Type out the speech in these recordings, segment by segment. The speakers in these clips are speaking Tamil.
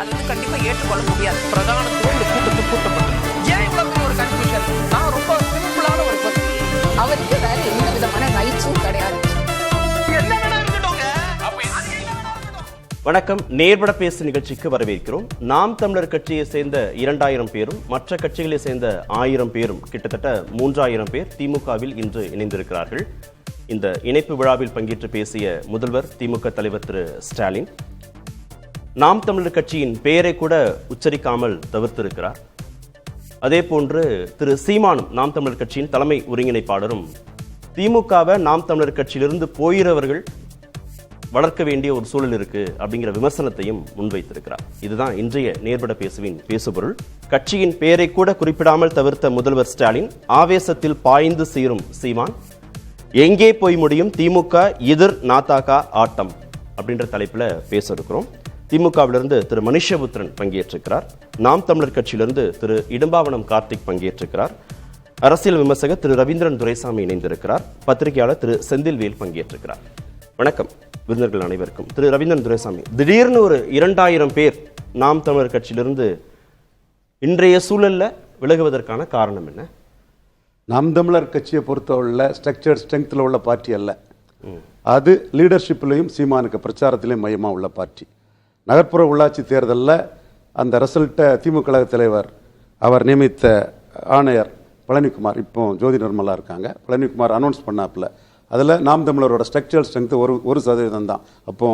அது வந்து கண்டிப்பா ஏற்றுக்கொள்ள முடியாது. பிரதானத்துவம் இந்த கூட்டத்துக்கு கூட்டப்பட்டது. ஏன் இவ்வளவு பெரிய ஒரு கன்ஃபியூஷன்? நான் ரொம்ப சிம்பிளான ஒரு பர்சன். அவருக்கு வேற எந்த விதமான ரைட்ஸும் கிடையாது. வணக்கம். நேர்பட பேசு நிகழ்ச்சிக்கு வரவேற்கிறோம். நாம் தமிழர் கட்சியை சேர்ந்த 2000 பேரும் மற்ற கட்சிகளை சேர்ந்த 1000 பேரும் கிட்டத்தட்ட 3000 பேர் திமுகவில் இன்று இணைந்திருக்கிறார்கள். இந்த இணைப்பு விழாவில் பங்கேற்று பேசிய முதல்வர் திமுக தலைவர் திரு ஸ்டாலின் நாம் தமிழர் கட்சியின் பெயரை கூட உச்சரிக்காமல் தவிர்த்திருக்கிறார். அதே போன்று திரு சீமானும் நாம் தமிழர் கட்சியின் தலைமை ஒருங்கிணைப்பாளரும் திமுகவை நாம் தமிழர் கட்சியிலிருந்து போகிறவர்கள் வளர்க்க வேண்டிய ஒரு சூழல் இருக்கு அப்படிங்கிற விமர்சனத்தையும் முன்வைத்திருக்கிறார். இதுதான் இன்றைய நேர்பட பேசுவின் பேசுபொருள். கட்சியின் பெயரை கூட குறிப்பிடாமல் தவிர்த்த முதல்வர் ஸ்டாலின், ஆவேசத்தில் பாய்ந்து சீரும் சீமான், எங்கே போய் முடியும் திமுக எதிர் நாதாக ஆட்டம் அப்படின்ற தலைப்புல பேச இருக்கிறோம். திமுகவிலிருந்து திரு மனுஷபுத்திரன் பங்கேற்றிருக்கிறார். நாம் தமிழர் கட்சியிலிருந்து திரு இடும்பாவனம் கார்த்திக் பங்கேற்றிருக்கிறார். அரசியல் விமர்சகர் திரு ரவீந்திரன் துரைசாமி இணைந்திருக்கிறார். பத்திரிகையாளர் திரு செந்தில்வேல் பங்கேற்றிருக்கிறார். வணக்கம் விருந்தினர்கள் அனைவருக்கும். திரு ரவீந்திரன் துரைசாமி, திடீர்னு ஒரு 2000 பேர் நாம் தமிழர் கட்சியிலிருந்து இன்றைய சூழல்ல விலகுவதற்கான காரணம் என்ன? நாம் தமிழர் கட்சியை பொறுத்தவரை ஸ்ட்ரக்சர்ட் ஸ்ட்ரெங்த்தில் உள்ள பார்ட்டி அல்ல. அது லீடர்ஷிப்லையும் சீமானுக்கு பிரச்சாரத்திலையும் மையமாக உள்ள பார்ட்டி. நகர்ப்புற உள்ளாட்சி தேர்தலில் அந்த ரிசல்ட்டை திமுக கழக தலைவர் அவர் நியமித்த ஆணையர் பழனிக்குமார், இப்போ ஜோதி நிர்மலா இருக்காங்க, பழனிக்குமார் அனௌன்ஸ் பண்ணாப்புல அதில் நாம் தமிழரோட ஸ்ட்ரக்சரல் ஸ்ட்ரென்த்து 1% தான். அப்போ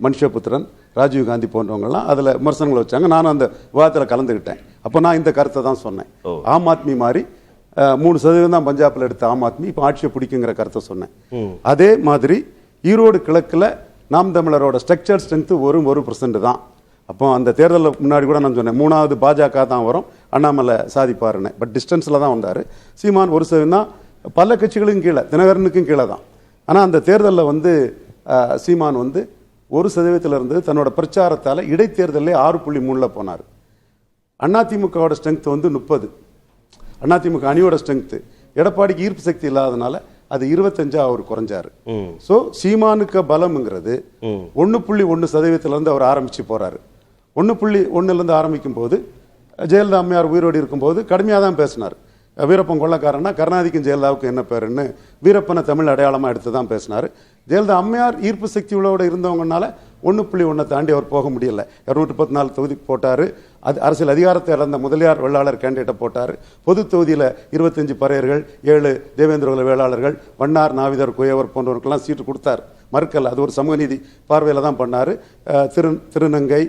மனுஷபுத்திரன், ராஜீவ்காந்தி போன்றவங்கலாம் அதில் விமர்சனங்களை வச்சாங்க. நானும் அந்த விவாதத்தில் கலந்துக்கிட்டேன். அப்போ நான் இந்த கருத்தை தான் சொன்னேன். ஆம் ஆத்மி மாதிரி 3% தான் பஞ்சாபில் எடுத்த ஆம் ஆத்மி இப்போ ஆட்சியை பிடிக்குங்கிற கருத்தை சொன்னேன். அதே மாதிரி ஈரோடு கிழக்கில் நாம் தமிழரோட ஸ்ட்ரக்சர் ஸ்ட்ரென்த்து 1% தான். அப்போ அந்த தேர்தலுக்கு முன்னாடி கூட நான் சொன்னேன், 3வது பாஜக தான் வரும், அண்ணாமலை சாதிப்பாருன்னு. பட் டிஸ்டன்ஸில் தான் வந்தார். சீமான் 1% தான், பல கட்சிகளுக்கும் கீழே, தினகரனுக்கும் கீழே தான். ஆனால் அந்த தேர்தலில் வந்து சீமான் வந்து 1% இருந்து தன்னோட பிரச்சாரத்தால் இடைத்தேர்தலே 6.3 போனார். அதிமுகவோட ஸ்ட்ரென்த் வந்து 30. அதிமுக அணியோட ஸ்ட்ரென்த் எடப்பாடிக்கு ஈர்ப்பு சக்தி இல்லாதனால அது 25 அவர் குறைஞ்சாரு. ஸோ சீமானுக்கு பலம்ங்கிறது 1.1% இருந்து அவர் ஆரம்பிச்சு போறாரு. 1.1 ஆரம்பிக்கும் போது ஜெயலலிதா அம்மையார் உயிரோடு இருக்கும்போது கடுமையாக தான் பேசினார். வீரப்பன் கொள்ளக்காரன்னா கருணாநிதிக்கும் ஜெயலலிதாவுக்கும் என்ன பேருன்னு வீரப்பனை தமிழ் அடையாளமாக எடுத்து தான் பேசினார். ஜெயலலிதா அம்மையார் ஈர்ப்பு சக்தி உள்ளோட இருந்தவங்கனால 1.1 தாண்டி அவர் போக முடியல. 214 தொகுதி போட்டார். அது அரசியல் அதிகாரத்தை இழந்த முதலியார் வெள்ளாளர் கேண்டிடேட்டை போட்டார். பொது தொகுதியில் 25 பறையர்கள், 7 தேவேந்திரகுல வேளாளர்கள், வண்ணார், நாவிதர், குயவர் போன்றவருக்கெல்லாம் சீட்டு கொடுத்தார். மறுக்கல், அது ஒரு சமூக நீதி பார்வையில் தான் பண்ணார். திருநங்கை,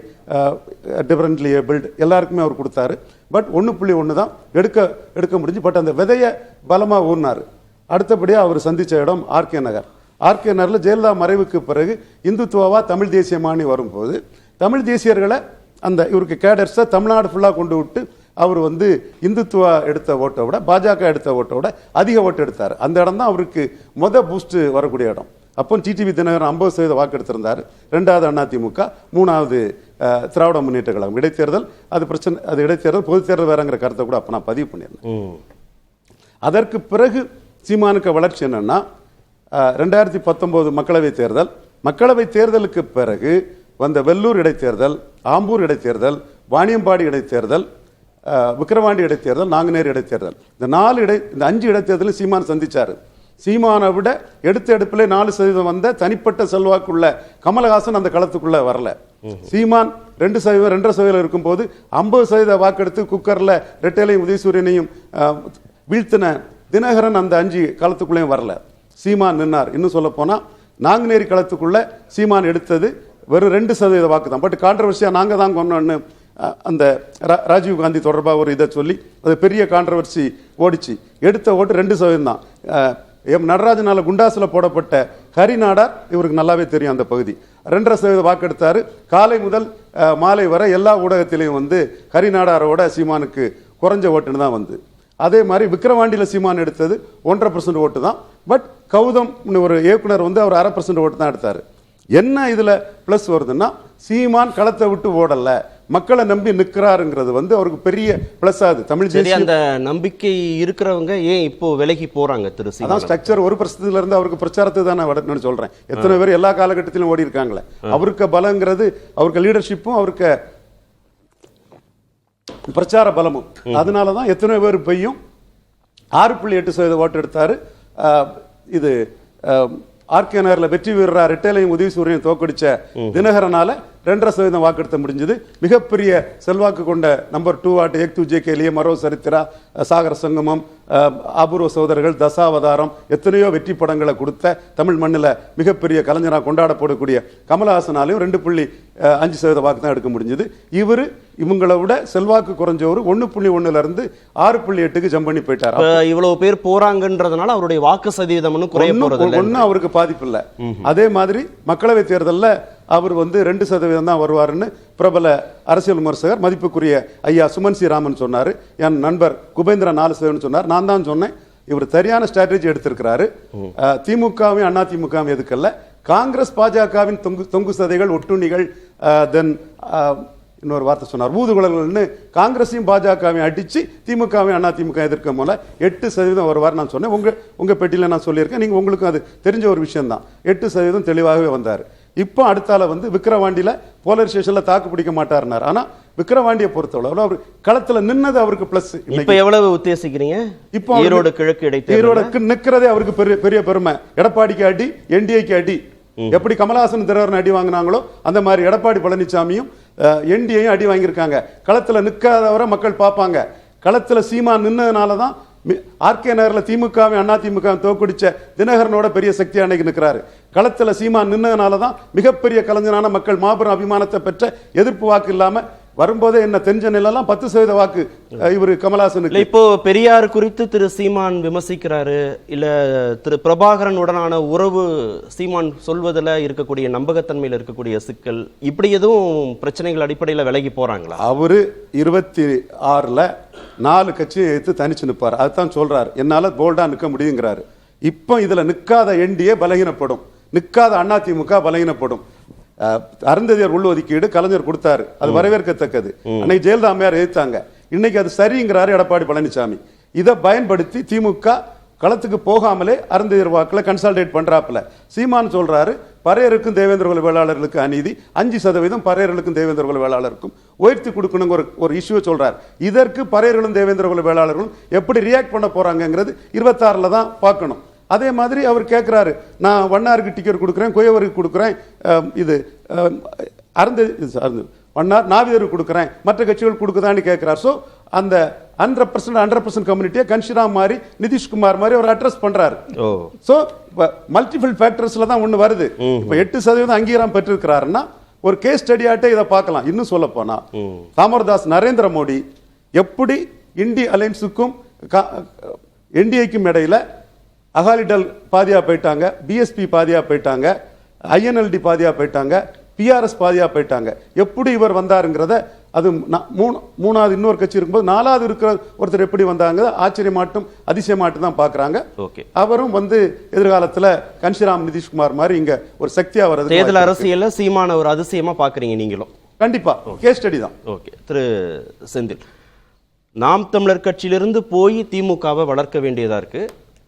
டிஃபரெண்ட்லி ஏபிள்டு எல்லாருக்குமே அவர் கொடுத்தாரு. பட் 1.1 தான் எடுக்க முடிஞ்சு. பட் அந்த விதையை பலமாக ஊர்னார். அடுத்தபடியாக அவர் சந்தித்த இடம் ஆர்கே நகர். ஆர்கே நகரில் ஜெயலலிதா மறைவுக்கு பிறகு இந்துத்துவா தமிழ் தேசியமானி வரும்போது தமிழ் தேசியர்களை அந்த இவருக்கு கேடர்ஸை தமிழ்நாடு ஃபுல்லாக கொண்டு விட்டு அவர் வந்து இந்துத்துவா எடுத்த ஓட்டை விட பாஜக எடுத்த ஓட்டை விட அதிக ஓட்டு எடுத்தார். அந்த இடம் தான் அவருக்கு பூஸ்ட் வரக்கூடிய இடம். அப்போ டிடிவி தினகரன் 50% வாக்கு எடுத்திருந்தார். 2வது அதிமுக, 3வது திராவிட முன்னேற்ற கழகம். இடைத்தேர்தல் அது பிரச்சனை, அது இடைத்தேர்தல், பொது தேர்தல் வேறங்கிற கருத்தை கூட அப்போ நான் பதிவு பண்ணியிருந்தேன். அதற்கு பிறகு சீமானுக்கு வளர்ச்சி என்னன்னா 2019 மக்களவை தேர்தலுக்கு பிறகு வந்த வெள்ளூர் இடைத்தேர்தல், ஆம்பூர் இடைத்தேர்தல், வாணியம்பாடி இடைத்தேர்தல், விக்கிரவாண்டி இடைத்தேர்தல், நாங்குநேரி இடைத்தேர்தல், இந்த 5 இடைத்தேர்தலும் சீமான் சந்திச்சாரு. சீமானை விட எடுப்பிலே 4% வந்த தனிப்பட்ட செல்வாக்குள்ள கமலஹாசன் அந்த களத்துக்குள்ள வரல. சீமான் 2% இருக்கும்போது 50% வாக்கெடுத்து குக்கர்ல ரெட்டையிலையும் உதயசூரியனையும் வீழ்த்தின தினகரன் அந்த 5 களத்துக்குள்ளேயும் வரல. சீமான் நின்னார். இன்னும் சொல்ல போனா நாங்குநேரி களத்துக்குள்ள சீமான் எடுத்தது வெறும் 2% வாக்கு தான். பட் கான்ட்ரவர்சியா நாங்க தான் கொண்டோன்னு அந்த ராஜீவ்காந்தி தொடர்பாக ஒரு இதை சொல்லி அது பெரிய கான்ட்ரவர்சி ஓடிச்சு. எடுத்த ஓட்டு 2% தான். நடராஜனால குண்டாசில் போடப்பட்ட ஹரிநாடார் இவருக்கு நல்லாவே தெரியும். அந்த பகுதி 2.5% வாக்கெடுத்தாரு. காலை முதல் மாலை வரை எல்லா ஊடகத்திலையும் வந்து ஹரிநாடாரோட சீமானுக்கு குறைஞ்ச ஓட்டுன்னு தான் வந்து. அதே மாதிரி விக்கிரவாண்டியில் சீமான் எடுத்தது 1.5% ஓட்டு தான். பட் கௌதம் ஒரு இயக்குனர் வந்து அவர் 0.5% ஓட்டு தான் எடுத்தார். என்ன இதுல பிளஸ் வருதுன்னா சீமான் களத்தை விட்டு ஓடல, மக்களை நம்பி நிற்கிறாருங்கிறது வந்து அவருக்கு பெரிய பிளஸ் ஆகுது. தமிழ் தேசிய அந்த நம்பிக்கை இருக்கிறவங்க ஏன் இப்போ விலகி போறாங்க? திரு அதான் ஸ்ட்ரக்சர் 1% இருந்து அவருக்கு பிரச்சாரத்தை தான் நான் சொல்றேன். எத்தனை பேர் எல்லா காலகட்டத்திலும் ஓடி இருக்காங்களே. அவருக்கு பலங்கிறது அவருக்கு லீடர்ஷிப்பும் அவருக்கு பிரச்சார பலமும். அதனாலதான் எத்தனை பேர் பையும் 6.8% ஓட்டு எடுத்தாரு. இது ஆர்கே நகர்ல வெற்றி வீரரா ரெட்டைலையும் உதயசூரியன் தோக்கடிச்ச தினகரனால 2.5% வாக்கெடுத்த முடிஞ்சது. மிகப்பெரிய செல்வாக்கு கொண்ட நம்பர் 2 ஆட்டு ஏக் தூஜே கேலியே, மரோ சரித்திரா, சாகர சங்கமம், அபூர்வ சோதரர்கள், தசாவதாரம், எத்தனையோ வெற்றி படங்களை கொடுத்த தமிழ் மண்ணில் மிகப்பெரிய கலைஞராக கொண்டாடப்படக்கூடிய கமலஹாசனாலையும் 2.5% வாக்கு தான் எடுக்க முடிஞ்சது. இவங்களை விட செல்வாக்கு குறைஞ்சவர் 1.1 இருந்து 6.8க்கு ஜம்ப் பண்ணி போயிட்டார். இவ்வளவு பேர் போறாங்கன்றதுனால அவருடைய வாக்கு சதவீதம் ஒன்னும் அவருக்கு பாதிப்பு இல்லை. அதே மாதிரி மக்களவை தேர்தலில் அவர் 2% தான் வருவாருன்னு பிரபல அரசியல் விமர்சகர் மதிப்புக்குரிய ஐயா சுமன் சி ராமன் சொன்னாரு. என் நண்பர் குபேந்திரன் 4% சொன்னார். நான் தான் சொன்னேன் இவர் சரியான ஸ்ட்ராட்டஜி எடுத்திருக்கிறாரு. திமுகவையும் அண்ணா திமுகவும் எதுக்கல்ல, காங்கிரஸ் பாஜகவின் தொங்கு சதைகள், ஒட்டுண்ணிகள், தென் இன்னொரு வார்த்தை சொன்னார் ஊதுகுழல்கள்னு காங்கிரஸையும் பாஜகவையும் அடிச்சு திமுகவையும் அண்ணா திமுக எதிர்க்க போல 8% வருவார் நான் சொன்னேன். உங்க பெட்டியில நான் சொல்லியிருக்கேன். நீங்க உங்களுக்கும் அது தெரிஞ்ச ஒரு விஷயம் தான். 8% தெளிவாகவே வந்தார். இப்போ அடுத்தால விக்கிரவாண்டியில போலரைசேஷன்ல தாக்கு பிடிக்க மாட்டாருனார். ஆனா விக்கிரவாண்டியை பொறுத்தவரை அவர் களத்துல நின்னது அவருக்கு பிளஸ். இப்ப எவ்வளவு உத்தேசிக்கிறீங்க? இப்போ ஈரோடு கிழக்கு இடைத்தேர்தல் ஈரோடுக்கு நிக்கிறதே அவருக்கு பெரிய பெருமை. எடப்பாடிக்கு அடி, என்டிஏக்கு அடி. எப்படி கமலஹாசன் தினகரன் அடி வாங்கினாங்களோ அந்த மாதிரி எடப்பாடி பழனிசாமியும் என்டிஏயும் அடி வாங்கியிருக்காங்க. களத்துல நிற்காதவரை மக்கள் பார்ப்பாங்க. களத்துல சீமா நின்னதுனாலதான் ஆர்கே நகர்ல திமுகவை அண்ணா திமுக தோக்கடிச்ச தினகரனோட பெரிய சக்தி அன்னைக்கு நிற்கிறாரு. களத்துல சீமா நின்னதுனாலதான் மிகப்பெரிய கலைஞரான மக்கள் மாபெரும் அபிமானத்தை பெற்ற எதிர்ப்பு வாக்கு இல்லாம வரும்போதே என்ன தெரிஞ்ச நிலையெல்லாம் 10% வாக்கு இவரு கமலஹாசனுக்கு. இப்போ பெரியார் குறித்து திரு சீமான் விமர்சிக்கிறாரு, இல்ல திரு பிரபாகரன் உடனான உறவு சீமான் சொல்வதில் இருக்கக்கூடிய நம்பகத்தன்மையில் இருக்கக்கூடிய சிக்கல், இப்படி எதுவும் பிரச்சனைகள் அடிப்படையில் விலகி போறாங்களா? அவரு 26ல 4 கட்சியை எடுத்து தனிச்சு நிற்பார். அதுதான் சொல்றாரு, என்னால போல்டா நிற்க முடியுங்கிறாரு. இப்போ இதுல நிற்காத என்டிஏ பலகீனப்படும், நிற்காத அண்ணா திமுக பலகீனப்படும். அருந்ததியர் உள்ஒதுக்கீடு கலைஞர் கொடுத்தாரு, அது வரவேற்கத்தக்கது. அன்னைக்கு ஜெயலலிதா அம்மையார் எதிர்த்தாங்க. இன்னைக்கு அது சரிங்கிறாரு எடப்பாடி பழனிசாமி. இதை பயன்படுத்தி திமுக களத்துக்கு போகாமலே அருந்ததியர் வாக்குல கன்சால்டேட் பண்றாப்புல. சீமான் சொல்றாரு பறையருக்கும் தேவேந்திர குல வேளாளர்களுக்கு அநீதி, 5% பறையர்களுக்கும் தேவேந்திர குல வேளாளருக்கும் உயர்த்தி கொடுக்கணும் ஒரு இஷ்யூ சொல்றாரு. இதற்கு பறையர்களும் தேவேந்திர குல வேளாளர்களும் எப்படி ரியாக்ட் பண்ண போறாங்கிறது 26ல தான் பார்க்கணும். அதே மாதிரி அவர் கேட்கிறாரு, நான் வண்ணாருக்கு டிக்கெட் கொடுக்குறேன், குயவருக்கு கொடுக்குறேன், இது வண்ணார் நாவிதருக்கு கொடுக்குறேன், மற்ற கட்சிகள் கொடுக்குதான்னு கேட்கிறார். ஸோ அந்த 100% கம்யூனிட்டியை கன்ஷிராம் மாதிரி நிதிஷ்குமார் மாதிரி அவர் அட்ரஸ் பண்றாரு. ஸோ மல்டிபிள் ஃபேக்டர்ஸ்ல தான் ஒண்ணு வருது. இப்போ 8% அங்கீகாரம் பெற்றிருக்கிறாருன்னா ஒரு கேஸ் ஸ்டடியாட்டே இதை பார்க்கலாம். இன்னும் சொல்ல போனா தாமர்தாஸ் நரேந்திர மோடி எப்படி இந்திய அலையன்ஸுக்கும் என்டிஏக்கும் இடையில அகாலிடல் பாதியா போயிட்டாங்க, பிஎஸ்பி பாதியா போயிட்டாங்க, ஐஎன்எல்டி பாதியா போயிட்டாங்க, பிஆர்எஸ் பாதியா போயிட்டாங்க. எப்படி இவர் வந்தாருங்கிறத அது மூணாவது இன்னொரு கட்சி இருக்கும்போது 4வது இருக்கிற ஒருத்தர் எப்படி வந்தாங்க ஆச்சரியமாட்டும் அதிசயமாட்டும் தான் பாக்குறாங்க. அவரும் எதிர்காலத்துல கன்ஷிராம் நிதிஷ்குமார் மாதிரி இங்க ஒரு சக்தியா வருது. தேர்தல் அரசியல்ல சீமான ஒரு அதிசயமா பாக்குறீங்க நீங்களும்? கண்டிப்பா கேஸ் ஸ்டடி தான். ஓகே, திரு செந்தில், நாம் தமிழர் கட்சியிலிருந்து போய் திமுகவை வளர்க்க வேண்டியதா இருக்கு,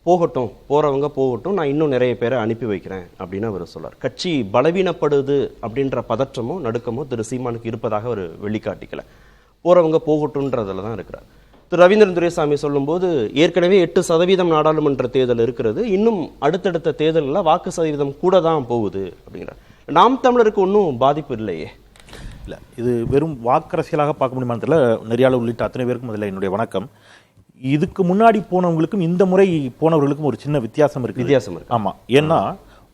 போகட்டும், போறவங்க போகட்டும், நான் இன்னும் நிறைய பேரை அனுப்பி வைக்கிறேன் அப்படின்னு அவர் சொல்றார். கட்சி பலவீனப்படுது அப்படின்ற பதற்றமோ நடுக்கமோ திரு சீமானுக்கு இருப்பதாக அவர் வெளிக்காட்டிக்கல. போறவங்க போகட்டும்ன்றதுல தான் இருக்கிறார். திரு ரவீந்திரன் துரைசாமி சொல்லும்போது ஏற்கனவே 8% நாடாளுமன்ற தேர்தல் இருக்கிறது, இன்னும் அடுத்தடுத்த தேர்தலில் வாக்கு சதவீதம் கூட தான் போகுது அப்படிங்கிறார். நாம் தமிழருக்கு ஒன்றும் பாதிப்பு இல்லையே? இல்லை, இது வெறும் வாக்கரசியலாக பார்க்க முடியுமான்னு தெரியல. நெறியாளர் உள்ளிட்ட அத்தனை பேருக்கும் அதில் என்னுடைய வணக்கம். இதுக்கு முன்னாடி போனவங்களுக்கும் இந்த முறை போனவர்களுக்கும் ஒரு சின்ன வித்தியாசம் இருக்கு. ஆமா, ஏன்னா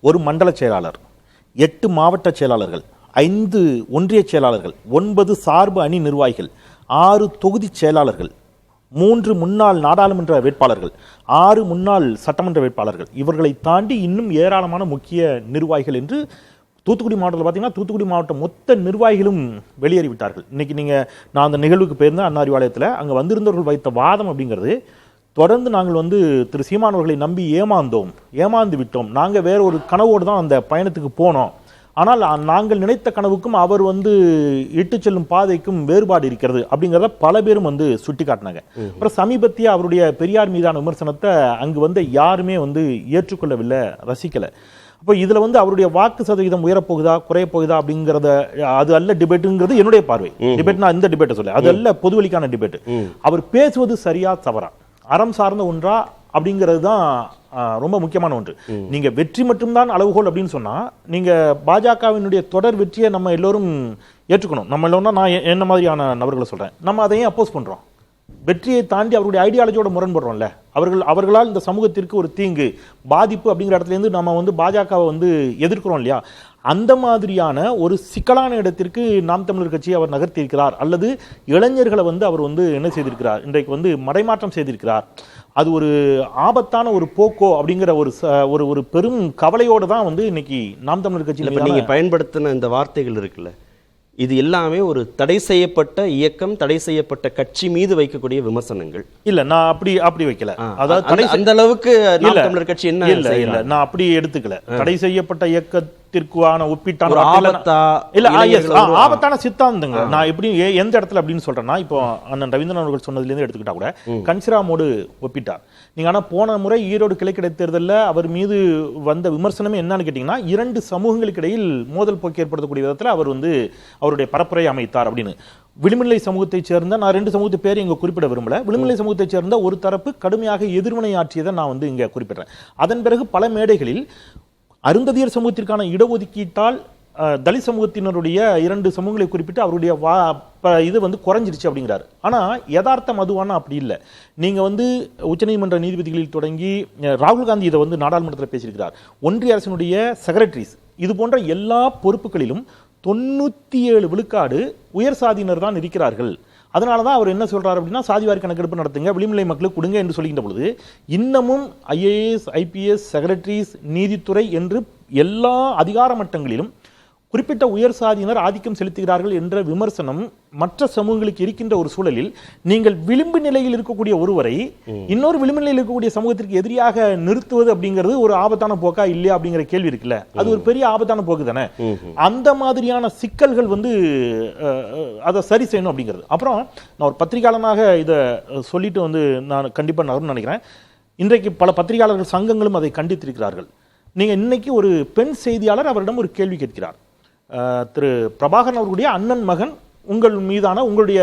ஒரு மண்டல செயலாளர், 8 மாவட்ட செயலாளர்கள், 5 ஒன்றிய செயலாளர்கள், 9 சார்பு அணி நிர்வாகிகள், 6 தொகுதி செயலாளர்கள், 3 முன்னாள் நாடாளுமன்ற வேட்பாளர்கள், 6 முன்னாள் சட்டமன்ற வேட்பாளர்கள், இவர்களை தாண்டி இன்னும் ஏராளமான முக்கிய நிர்வாகிகள் என்று தூத்துக்குடி மாவட்டத்தில் பார்த்தீங்கன்னா தூத்துக்குடி மாவட்ட மொத்த நிர்வாகிகளும் வெளியேறிவிட்டார்கள். இன்னைக்கு நான் அந்த நிகழ்வுக்கு போயிருந்தேன் அண்ணா அறிவாலயத்தில். அங்கே வந்திருந்தவர்கள் வைத்த வாதம் அப்படிங்கிறது, தொடர்ந்து நாங்கள் திரு சீமான் அவர்களை நம்பி ஏமாந்து விட்டோம், நாங்கள் வேற ஒரு கனவோடு தான் அந்த பயணத்துக்கு போனோம், ஆனால் நாங்கள் நினைத்த கனவுக்கும் அவர் இட்டு செல்லும் பாதைக்கும் வேறுபாடு இருக்கிறது அப்படிங்கிறத பல பேரும் சுட்டி காட்டினாங்க. அப்புறம் சமீபத்திய அவருடைய பெரியார் மீதான விமர்சனத்தை அங்கு யாருமே ஏற்றுக்கொள்ளவில்லை, ரசிக்கலை. அப்போ இதுல வந்து அவருடைய வாக்கு சதவீதம் உயரப்போகுதா குறைய போகுதா அப்படிங்கறத அது அல்ல டிபேட்டுங்கிறது என்னுடைய பார்வை. டிபேட்னா இந்த டிபேட்டை சொல்ல, அது அல்ல பொதுவெளிக்கான டிபேட். அவர் பேசுவது சரியா தவறா, அறம் சார்ந்த ஒன்றா அப்படிங்கிறது தான் ரொம்ப முக்கியமான ஒன்று. நீங்க வெற்றி மட்டும்தான் அளவுகோல் அப்படின்னு சொன்னா, நீங்க பாஜகவினுடைய தொடர் வெற்றியை நம்ம எல்லோரும் ஏற்றுக்கணும். நம்ம எல்லோரும், நான் என்ன மாதிரியான நபர்களை சொல்றேன், நம்ம அதையும் அப்போஸ் பண்றோம். வெற்றியை தாண்டி அவருடைய ஐடியாலஜியோட முரண்படுறோம்ல. அவர்களால் இந்த சமூகத்திற்கு ஒரு தீங்கு பாதிப்பு அப்படிங்கிற இடத்துல இருந்து நம்ம வந்து பாஜகவை வந்து எதிர்க்கிறோம் இல்லையா, அந்த மாதிரியான ஒரு சிக்கலான இடத்திற்கு நாம் தமிழர் கட்சியை அவர் நகர்த்தியிருக்கிறார். அல்லது இளைஞர்களை வந்து அவர் வந்து என்ன செய்திருக்கிறார், இன்றைக்கு வந்து மடைமாற்றம் செய்திருக்கிறார். அது ஒரு ஆபத்தான ஒரு போக்கோ அப்படிங்கிற ஒரு பெரும் கவலையோடு தான் வந்து இன்னைக்கு நாம் தமிழர் கட்சியில் நீங்க பயன்படுத்தின இந்த வார்த்தைகள் இருக்குல்ல, இது எல்லாமே ஒரு தடை செய்யப்பட்ட இயக்கம், தடை செய்யப்பட்ட கட்சி மீது வைக்கக்கூடிய விமர்சனங்கள். இல்ல, நான் அப்படி வைக்கல. அதாவது அந்த அளவுக்கு நாம் தமிழர் கட்சி என்ன இல்ல, நான் அப்படி எடுத்துக்கல. தடை செய்யப்பட்ட இயக்கத்திற்கான ஒப்பிட்டான ஆபத்தான சித்தாந்தங்க. நான் எப்படி எந்த இடத்துல அப்படின்னு சொல்றேன்னா, இப்போ அண்ணன் ரவீந்திரன் அவர்கள் சொன்னதுல இருந்து எடுத்துக்கிட்டா கூட கன்சிராமோடு ஒப்பிட்டார். நீங்க ஆனா போன முறை ஈரோடு கிளைக்கடை தேர்தலில் அவர் மீது வந்த விமர்சனமே என்னன்னு கேட்டீங்கன்னா, இரண்டு சமூகங்களுக்கு இடையில் மோதல் போக்கு ஏற்படுத்தக்கூடிய விதத்தில் அவர் வந்து அவருடைய பரப்புரை அமைத்தார் அப்படின்னு. விளிம்புநிலை சமூகத்தைச் சேர்ந்த, நான் ரெண்டு சமூகத்தை பேர் இங்க குறிப்பிட விரும்பல, விளிம்புநிலை சமூகத்தைச் சேர்ந்த ஒரு தரப்பு கடுமையாக எதிர்வினை ஆற்றியதை நான் வந்து இங்க குறிப்பிடுறேன். அதன் பிறகு பல மேடைகளில் அருந்ததியர் சமூகத்திற்கான இடஒதுக்கீட்டால் தலித் சமூகத்தினருடைய இரண்டு சமூகங்களை குறிப்பிட்டு அவருடைய இது வந்து குறைஞ்சிருச்சு அப்படிங்கிறார். ஆனா யதார்த்தம் அதுவான அப்படி இல்லை. நீங்க வந்து உச்சநீதிமன்ற நீதிபதிகளில் தொடங்கி ராகுல் காந்தி இதை வந்து நாடாளுமன்றத்தில் பேசியிருக்கிறார். ஒன்றிய அரசினுடைய செக்ரட்டரிஸ் இது போன்ற எல்லா பொறுப்புகளிலும் 97 விழுக்காடு உயர் சாதியினர் தான் இருக்கிறார்கள். அதனால தான் அவர் என்ன சொல்றாரு அப்படின்னா, சாதிவாரி கணக்கெடுப்பு நடத்துங்க, விளிம்புநிலை மக்களுக்கு கொடுங்க என்று சொல்கின்ற பொழுது, இன்னமும் ஐஏஎஸ், ஐபிஎஸ், செக்ரட்டரிஸ், நீதித்துறை என்று எல்லா அதிகார மட்டங்களிலும் குறிப்பிட்ட உயர் சாதியினர் ஆதிக்கம் செலுத்துகிறார்கள் என்ற விமர்சனம் மற்ற சமூகங்களுக்கு இருக்கின்ற ஒரு சூழலில், நீங்கள் விளிம்பு நிலையில் இருக்கக்கூடிய ஒருவரை இன்னொரு விளிம்பு நிலையில் இருக்கக்கூடிய சமூகத்திற்கு எதிரியாக நிறுத்துவது அப்படிங்கிறது ஒரு ஆபத்தான போக்கா இல்லையா அப்படிங்கிற கேள்வி இருக்குல்ல, அது ஒரு பெரிய ஆபத்தான போக்கு தானே. அந்த மாதிரியான சிக்கல்கள் வந்து அதை சரி செய்யணும் அப்படிங்கிறது. அப்புறம் நான் ஒரு பத்திரிகையாளனாக இதை சொல்லிட்டு வந்து நான் கண்டிப்பா நகர்னு நினைக்கிறேன். இன்றைக்கு பல பத்திரிகையாளர்கள் சங்கங்களும் அதை கண்டித்திருக்கிறார்கள். நீங்க இன்னைக்கு ஒரு பெண் செய்தியாளர் அவரிடம் ஒரு கேள்வி கேட்கிறார், திரு பிரபாகரன் அவர்களுடைய அண்ணன் மகன் உங்கள் மீதான உங்களுடைய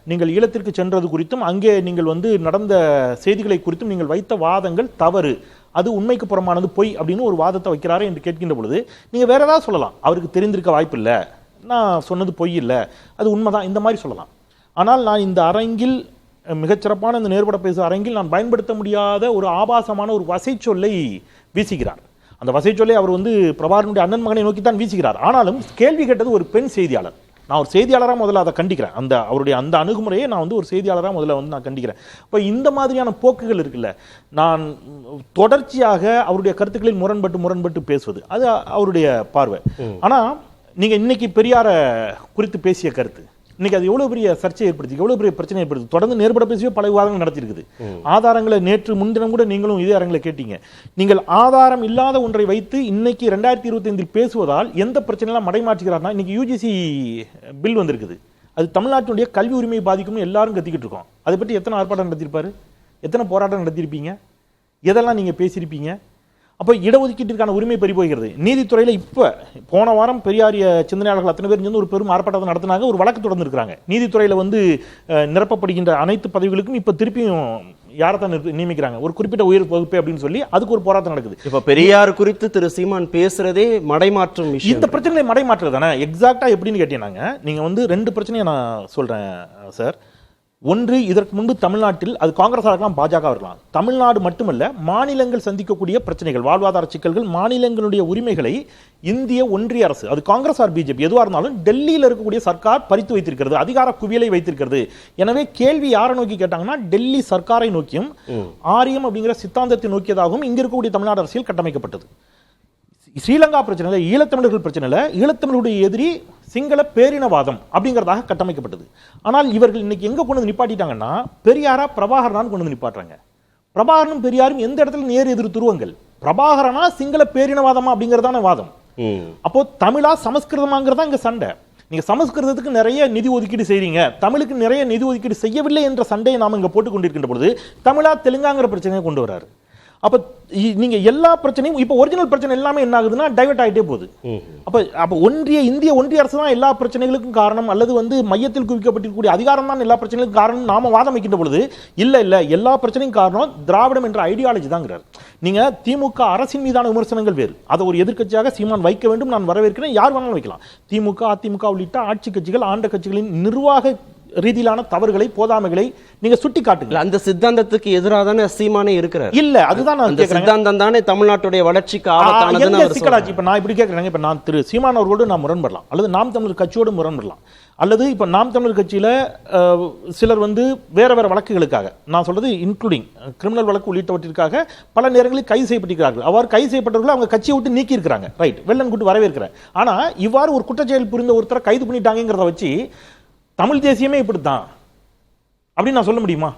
நீங்கள் ஈழத்திற்கு சென்றது குறித்தும் அங்கே நீங்கள் வந்து நடந்த செய்திகளை குறித்தும் நீங்கள் வைத்த வாதங்கள் தவறு, அது உண்மைக்கு புறமானது, பொய் அப்படின்னு ஒரு வாதத்தை வைக்கிறாரு என்று கேட்கின்ற பொழுது, நீங்க வேற ஏதாவது சொல்லலாம், அவருக்கு தெரிந்திருக்க வாய்ப்பு இல்லை, நான் சொன்னது பொய் இல்லை, அது உண்மைதான், இந்த மாதிரி சொல்லலாம். ஆனால் நான் இந்த அரங்கில் மிகச்சிறப்பான இந்த நேர்பட பேசு அரங்கில் நான் பயன்படுத்த முடியாத ஒரு ஆபாசமான ஒரு வசை சொல்லை வீசுகிறார். அந்த வசை சொல்லை அவர் வந்து பிரபாகரனுடைய அண்ணன் மகனை நோக்கித்தான் வீசுகிறார். ஆனாலும் கேள்வி கேட்டது ஒரு பெண் செய்தியாளர். நான் ஒரு செய்தியாளராக முதல்ல அதை கண்டிக்கிறேன். அவருடைய அந்த அணுகுமுறையை நான் வந்து ஒரு செய்தியாளராக முதல்ல வந்து நான் கண்டிக்கிறேன். இப்போ இந்த மாதிரியான போக்குகள் இருக்குல்ல, நான் தொடர்ச்சியாக அவருடைய கருத்துக்களில் முரண்பட்டு பேசுவது அது அவருடைய பார்வை. ஆனா நீங்க இன்னைக்கு பெரியார குறித்து பேசிய கருத்து இன்னைக்கு அது எவ்வளவு பெரிய சர்ச்சை ஏற்படுத்தி, எவ்வளவு பெரிய பிரச்சனை ஏற்படுத்தி, தொடர்ந்து நேர்பட பேசியோ பல விவாதங்கள் நடத்திருக்குது. ஆதாரங்களை நேற்று முன்தினம் கூட நீங்களும் இதே அரங்கில் கேட்டீங்க. நீங்கள் ஆதாரம் இல்லாத ஒன்றை வைத்து இன்னைக்கு 2025 பேசுவதால் எந்த பிரச்சனைலாம் மடைமாற்றுகிறார்னா, இன்னைக்கு யூஜிசி பில் வந்திருக்குது, அது தமிழ்நாட்டினுடைய கல்வி உரிமையை பாதிக்கும்னு எல்லாரும் கத்திக்கிட்டு இருக்கோம். அதை பற்றி எத்தனை ஆர்ப்பாட்டம் நடத்திருப்பாரு, எத்தனை போராட்டம் நடத்திருப்பீங்க, எதெல்லாம் நீங்க பேசியிருப்பீங்க. அப்போ இடஒதுக்கீட்டிற்கான உரிமை பறிபோகிறது. நீதித்துறையில் இப்போ போன வாரம் பெரியாரிய சிந்தனையாளர்கள் அத்தனை பேர் சேர்ந்து ஒரு பெரும் ஆர்ப்பாட்டத்தை நடத்தினாங்க, ஒரு வழக்கு தொடர்ந்து இருக்கிறாங்க. நீதித்துறையில் வந்து நிரப்பப்படுகின்ற அனைத்து பதவிகளுக்கும் இப்போ திருப்பியும் யாரை தான் நியமிக்கிறாங்க, ஒரு குறிப்பிட்ட உயர் வகுப்பு அப்படின்னு சொல்லி அதுக்கு ஒரு போராட்டம் நடக்குது. இப்போ பெரியார் குறித்து திரு சீமான் பேசுறதே மடைமாற்றம் விஷயம். இந்த பிரச்சனைகளை மடைமாற்றுறது தானே. எக்ஸாக்டா எப்படின்னு கேட்டீங்கன்னா, நீங்க வந்து ரெண்டு பிரச்சனையை நான் சொல்றேன் சார். ஒன்று, இதற்கு முன்பு தமிழ்நாட்டில் அது காங்கிரஸாக இருக்கலாம், பாஜக இருக்கலாம், தமிழ்நாடு மட்டுமல்ல மாநிலங்கள் சந்திக்கக்கூடிய பிரச்சனைகள், வாழ்வாதார சிக்கல்கள், மாநிலங்களுடைய உரிமைகளை இந்திய ஒன்றிய அரசு, அது காங்கிரஸ் ஆர் பிஜேபி எதுவாக இருந்தாலும் டெல்லியில் இருக்கக்கூடிய சர்க்கார் பறித்து வைத்திருக்கிறது, அதிகார குவியலை வைத்திருக்கிறது. எனவே கேள்வி யாரை நோக்கி கேட்டாங்கன்னா, டெல்லி சர்க்காரை நோக்கியும் ஆரியம் அப்படிங்கிற சித்தாந்தத்தை நோக்கியதாகவும் இங்க இருக்கக்கூடிய தமிழ்நாடு அரசியல் கட்டமைக்கப்பட்டது. ஸ்ரீலங்கா பிரச்சனை, ஈழத்தமிழர்கள் பிரச்சனை, ஈழத்தமிழர்களுடைய எதிரி சிங்கள பேரினவாதம் அப்படிங்கிறதாக கட்டமைக்கப்பட்டது. ஆனால் இவர்கள் இன்னைக்கு எங்க கொண்டு வந்து நிப்பாட்டிட்டாங்கன்னா, பெரியாரா பிரபாகரனான்னு கொண்டு வந்து நிப்பாட்டுறாங்க. பிரபாகரனும் பெரியாரும் எந்த இடத்துல நேர் எதிர் துருவங்கள். பிரபாகரனா சிங்கள பேரினவாதமா அப்படிங்கிறதான வாதம். அப்போ தமிழா சமஸ்கிருதமாங்கிறதா இங்க சண்டை. நீங்க சமஸ்கிருதத்துக்கு நிறைய நிதி ஒதுக்கீடு செய்றீங்க, தமிழுக்கு நிறைய நிதி ஒதுக்கீடு செய்யவில்லை என்ற சண்டையை நாம இங்க போட்டுக் கொண்டிருக்கின்ற பொழுது தமிழா தெலுங்காங்கிற பிரச்சனையை கொண்டு வராரு. அப்ப நீங்க எல்லா பிரச்சனையும் இப்ப ஒரிஜினல் பிரச்சனை எல்லாமே என்ன ஆகுதுன்னா டைவர்ட் ஆகிட்டே போகுது. அப்ப இந்திய ஒன்றிய அரசு தான் எல்லா பிரச்சனைகளுக்கும் காரணம், அல்லது மையத்தில் குவிக்கப்பட்டிருக்கக்கூடிய அதிகாரம் தான் எல்லா பிரச்சனைகளுக்கும் காரணம் நாம வாதம் வைக்கின்ற பொழுது இல்ல எல்லா பிரச்சனையும் காரணம் திராவிடம் என்ற ஐடியாலஜி தாங்கிறார். நீங்க திமுக அரசின் மீதான விமர்சனங்கள் வேறு, அதை ஒரு எதிர்க்கட்சியாக சீமான் வைக்க வேண்டும், நான் வரவேற்கிறேன், யார் வேணாலும் வைக்கலாம். திமுக அதிமுக உள்ளிட்ட ஆட்சி கட்சிகள் ஆண்ட கட்சிகளின் நிர்வாக ரீதியிலான தவறுகளை போதாமைகளை நீங்க சுட்டி காட்டுங்க. அந்த சித்தாந்தத்துக்கு எதிராக தானே சீமானே இருக்கிறார். இல்ல அதுதான் நான் கேக்குறேன். சித்தாந்தம் தானே தமிழ்நாட்டுடைய வளர்ச்சிக்கு ஆபத்தானதுன்னு அவர் சொல்றாரு. இப்ப நான் இப்படி கேக்குறேன், இப்ப நான் திரு சீமான் அவர்களோடு நான் முரண்படலாம், அல்லது நாம் தமிழர் கட்சியோடு முரண்படலாம், அல்லது இப்ப நாம் தமிழர் கட்சியில சிலர் வேற வழக்குகளுக்காக, நான் சொல்றது இன்க்ளூடிங் கிரிமினல் வழக்கு உள்ளிட்டவற்றிற்காக பல நேரங்களில் கைது செய்யப்பட்டிருக்கிறார்கள். அவர் கைது செய்யப்பட்டவர்கள் அவங்க கட்சியை விட்டு நீக்கி இருக்கிறாங்க, ரைட், வெள்ளன் கூட்டு வரவேற்கிறேன். ஆனா இவ்வாறு ஒரு குற்றச்செயல் புரிந்த ஒருத்தரை கைது பண்ணிட்டாங்கிறத வச்சு தமிழ் தேசியமே இப்படித்தான் அப்படின்னு நான் சொல்ல முடியுமா?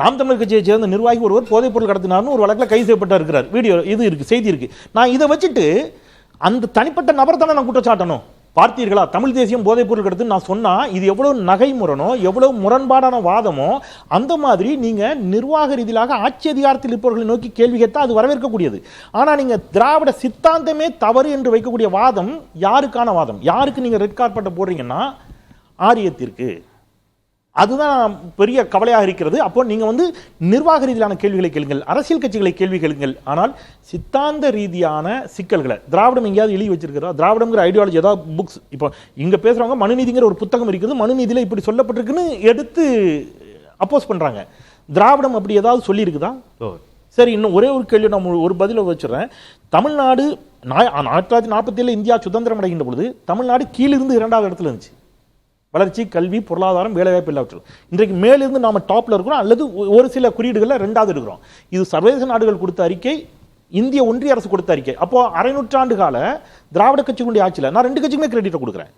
நாம் தமிழர் கட்சியை சேர்ந்த நிர்வாகி ஒருவர் போதைப் பொருள் கடத்தினார்னு ஒரு வழக்கில் கைது செய்யப்பட்டு இருக்கிறார். வீடியோ இது இருக்கு, செய்தி இருக்கு. நான் இதை வச்சுட்டு அந்த தனிப்பட்ட நபர் தானே நான் குற்றச்சாட்டணும். பார்த்தீர்களா, தமிழ் தேசியம் போதைப் பொருள் கடத்து நான் சொன்னா இது எவ்வளவு நகைமுரணோ எவ்வளவு முரண்பாடான வாதமோ, அந்த மாதிரி நீங்க நிர்வாக ரீதியாக ஆட்சி அதிகாரத்தில் இருப்பவர்களை நோக்கி கேள்வி கேட்டா அது வரவேற்கக்கூடியது. ஆனா நீங்க திராவிட சித்தாந்தமே தவறு என்று வைக்கக்கூடிய வாதம் யாருக்கான வாதம்? யாருக்கு நீங்க ரெட் கார்பெட்டை போடுறீங்கன்னா ஆரியத்திற்கு. அதுதான் பெரிய கவலையாக இருக்கிறது. அப்போ நீங்க நிர்வாக ரீதியிலான கேள்விகளை கேளுங்கள், அரசியல் கட்சிகளை கேள்வி கேளுங்கள், ஆனால் சித்தாந்த ரீதியான சிக்கல்களை திராவிடம் எங்கேயாவது எழுதி வச்சிருக்கிறா? திராவிடம்ங்கிற ஐடியாலஜி ஏதாவது புக்ஸ், இப்போ இங்க பேசுறவங்க மனுநீதிங்கிற ஒரு புத்தகம் இருக்குது, மனுநீதியில இப்படி சொல்லப்பட்டிருக்குன்னு எடுத்து அப்போஸ் பண்றாங்க. திராவிடம் அப்படி ஏதாவது சொல்லி இருக்குதா? சரி, இன்னும் ஒரே ஒரு கேள்வி நான் ஒரு பதில வச்சுறேன். தமிழ்நாடு 1947 இந்தியா சுதந்திரம் அடைகின்ற பொழுது தமிழ்நாடு கீழிருந்து 2வது இடத்துல இருந்துச்சு. வளர்ச்சி, கல்வி, பொருளாதாரம், வேலைவாய்ப்பு எல்லாவற்றிலும். இன்றைக்கு மேலிருந்து நாம டாப்ல இருக்கிறோம், அல்லது ஒரு சில குறியீடுகள்ல 2வது இருக்கிறோம். இது சர்வதேச நாடுகள் கொடுத்த அறிக்கை, இந்திய ஒன்றிய அரசு கொடுத்த அறிக்கை. அப்போ அரை நூற்றாண்டு கால திராவிட கட்சிகளுடைய ஆட்சியில் நான் 2 கட்சிக்குமே கிரெடிட் கொடுக்குறேன்.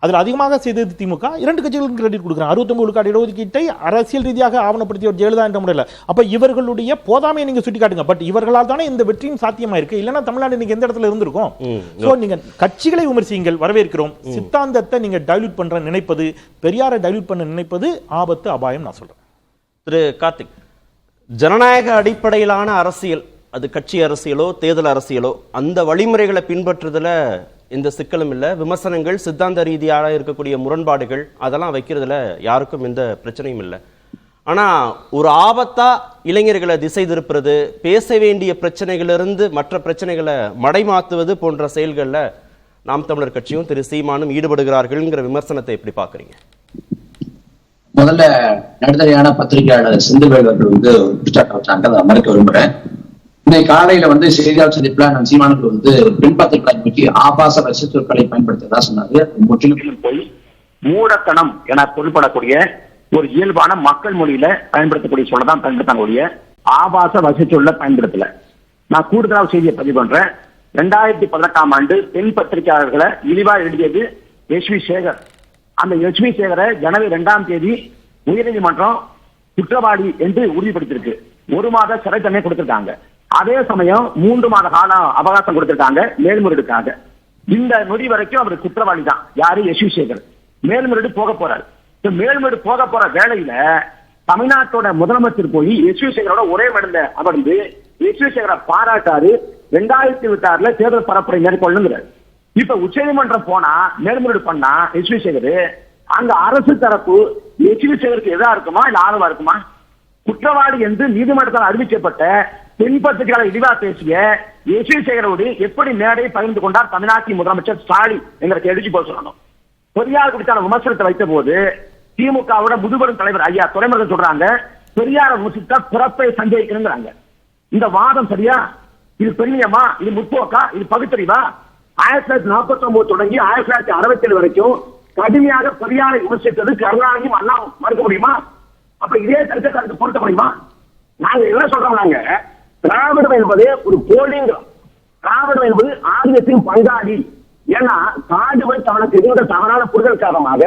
அதில் அதிகமாக செய்தது திமுக, 2 கட்சிகளுக்கும் கிரெடிட் கொடுக்குறேன். 69 விழுக்காடு இடஒதுக்கீட்டை அரசியல் ரீதியாக ஆவணப்படுத்திய ஜெயலலிதா என்ற முறையில். அப்ப இவர்களுடைய போதாமையை நீங்க சுட்டி காட்டுங்க. பட் இவர்களால் தானே இந்த வெற்றியும் சாத்தியமா இருக்கு, இல்லைன்னா தமிழ்நாடு இன்னைக்கு எந்த இடத்துல இருந்திருக்கும்? சோ நீங்க கட்சிகளை விமர்சிங்கள், வரவேற்கிறோம். சித்தாந்தத்தை நீங்க டைல்யூட் பண்ற நினைப்பது, பெரியாரை டைல்யூட் பண்ண நினைப்பது ஆபத்து, அபாயம் நான் சொல்றேன். திரு கார்த்திக், ஜனநாயக அடிப்படையிலான அரசியல், அது கட்சி அரசியலோ தேர்தல் அரசியலோ, அந்த வழிமுறைகளை பின்பற்றுதல எந்த சிக்கலும் இல்லை. விமர்சனங்கள், சித்தாந்த ரீதியாக இருக்கக்கூடிய முரண்பாடுகள், அதெல்லாம் வைக்கிறதுல யாருக்கும் எந்த பிரச்சனையும் இல்லை. ஆனா ஒரு ஆபத்தா இளைஞர்களை திசை திருப்புறது, பேச வேண்டிய பிரச்சனைகளிலிருந்து மற்ற பிரச்சனைகளை மடைமாத்துவது போன்ற செயல்கள்ல நாம் தமிழர் கட்சியும் திரு சீமானும் ஈடுபடுகிறார்கள்ங்கிற விமர்சனத்தை எப்படி பாக்குறீங்க? முதல்ல நடுத்தரையான பத்திரிகையாளர் செந்தில்வேல் அவர்கள் குற்றச்சாட்டு வச்சாங்க, அதை மறுக்க விரும்புறேன். இன்னைக்கு காலையில செய்தியாளர் சந்திப்புல நான் சீமானுக்கு பின்பற்றலை நோக்கி ஆபாச வசி சொற்களை பயன்படுத்ததா சொன்னாரு. முற்றிலும் போய் மூடத்தனம் என பொருள்படக்கூடிய ஒரு இயல்பான மக்கள் மொழியில பயன்படுத்தக்கூடிய சொல்லதான் பயன்படுத்தக்கூடிய ஆபாச வசி சொல்ல பயன்படுத்தல. நான் கூடுதலாக செய்தியை பதிவு பண்றேன். 2018ஆம் ஆண்டு பெண் பத்திரிகையாளர்களை இழிவா எழுதியது எஸ்.வி. சேகர். அந்த எஸ்.வி. சேகரை ஜனவரி 2ஆம் தேதி உயர்நீதிமன்றம் குற்றவாளி என்று உறுதிப்படுத்திருக்கு. 1 மாத சிறை தண்டனை கொடுத்திருக்காங்க. அதே சமயம் 3 மாத காலம் அவகாசம் கொடுத்திருக்காங்க மேல்முறையீடுக்காக. இந்த நொடி வரைக்கும் அவர் குற்றவாளி தான். யாரு? எஸ்.வி. சேகர். மேல்முறையீடு போக போறாரு. மேல்முறையீடு போக போற வேளையில தமிழ்நாட்டோட முதலமைச்சர் போய் எஸ்.வி. சேகரோட ஒரே மடல அமர்ந்து எஸ்.வி. சேகரை பாராட்டாரு. 2026 தேர்தல் பரப்புரை மேற்கொள்ளுங்கிறார். இப்ப உச்சநீதிமன்றம் போனா மேல்முறையீடு பண்ணா எஸ்.வி. சேகர், அங்க அரசு தரப்பு எஸ்.வி. சேகருக்கு எதா இருக்குமா இல்ல ஆதரவா இருக்குமா? குற்றவாளி என்று நீதிமன்றத்தால் அறிவிக்கப்பட்ட பெண் பத்திரிகையாளர் இழிவா பேசிய எஸ்.வி. சேகரோடு எப்படி மேடையை பகிர்ந்து கொண்டார் தமிழ்நாட்டின் முதலமைச்சர் ஸ்டாலின் என்கிற கேள்விக்கு போக சொல்லணும். பெரியார் குறித்தான விமர்சனத்தை வைத்த போது திமுகவோட முதுபெரும் தலைவர் ஐயா துரைமுருகன் சொல்றாங்க, பெரியார் விமர்சித்தா பிறப்பை சந்தேகிக்கணுங்கிறாங்க. இந்த வாதம் சரியா? இது பெண்ணியமா? இது முற்போக்கா? இது பகுத்தறிவா? 1949 தொடங்கி 1967 வரைக்கும் கடுமையாக பெரியாரை விமர்சித்தது கருணாநிதியும் அண்ணா மறுக்க முடியுமா? அப்ப இதே கருத்து பொருத்த முடியுமா? நாங்க என்ன சொல்றோம், நாங்க திராவிடம் என்பது ஒரு போலிங்கிறோம். திராவிடம் என்பது ஆரியத்தின் பங்காளி. ஏன்னா காடுவன் தனக்கு இருந்த தவறான புரிதல் காரணமாக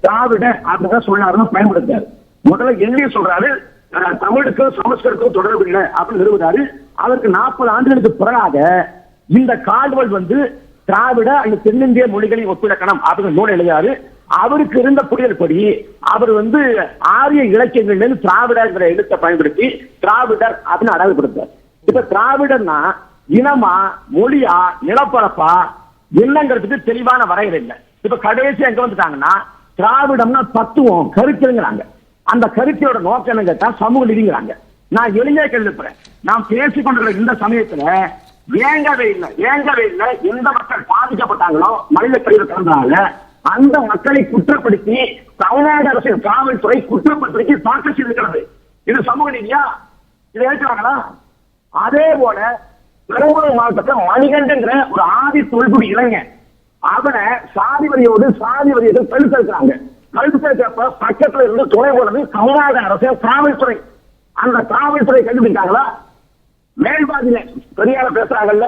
திராவிட அப்படிதான் சொன்னாருன்னு பயன்படுத்தாரு. முதல்ல எங்கே சொல்றாரு, தமிழுக்கும் சமஸ்கிருதத்துக்கும் தொடர்பு இல்லை அப்படின்னு நிறுவுறாரு. அதற்கு 40 ஆண்டுகளுக்கு பிறகாக இந்த காடுவல் திராவிட அந்த தென்னிந்திய மொழிகளை ஒப்பிலக்கணம் அப்படின்னு நூல் எழுதியாரு. அவருக்கு இருந்த புரிதல் படி அவர் ஆரிய இலக்கியங்கள் திராவிடங்கிற எழுத்தை பயன்படுத்தி திராவிடர் அப்படின்னு அடையாளப்படுத்தார். இப்ப திராவிடன்னா இனமா, மொழியா, நிலப்பரப்பா என்னங்கிறதுக்கு தெளிவான வரையறை இல்லை. இப்ப கடைசி எங்க வந்துட்டாங்கன்னா திராவிடம்னா தத்துவம், கருத்துங்கிறாங்க. அந்த கருத்தையோட நோக்கம் என்ன கேட்டா சமூக நீதிங்கிறாங்க. நான் எளிமையா கேள்விப்படுறேன். நான் பேசிக்கொண்டிருக்கிற இந்த சமயத்துல ஏங்கவே இல்லை எந்த மக்கள் பாதிக்கப்பட்டாங்களோ மனித கழிவு கலந்தாங்க அந்த மக்களை குற்றப்படுத்தி தமிழ்நாடு அரசின் காவல்துறை குற்றப்படுத்தி தாக்கல் செய்திருக்கிறது. இது சமூக நீதியா? இதை ஏற்கிறாங்களா? அதே போல பெரம்பலூர் மாவட்டத்தில் மணிகண்டங்கிற ஒரு ஆதி தொல்குடி இளைஞன் அவனை சாதி வரியோடு தடுத்திருக்கிறாங்க. தடுத்திருக்கிறப்ப பக்கத்துல இருந்து துணை போனது தமிழ்நாடு அரசின் காவல்துறை. அந்த காவல்துறை கண்டுபிடிக்காங்களா? மேல்பாதியில பெரியார பேசுறாங்கல்ல,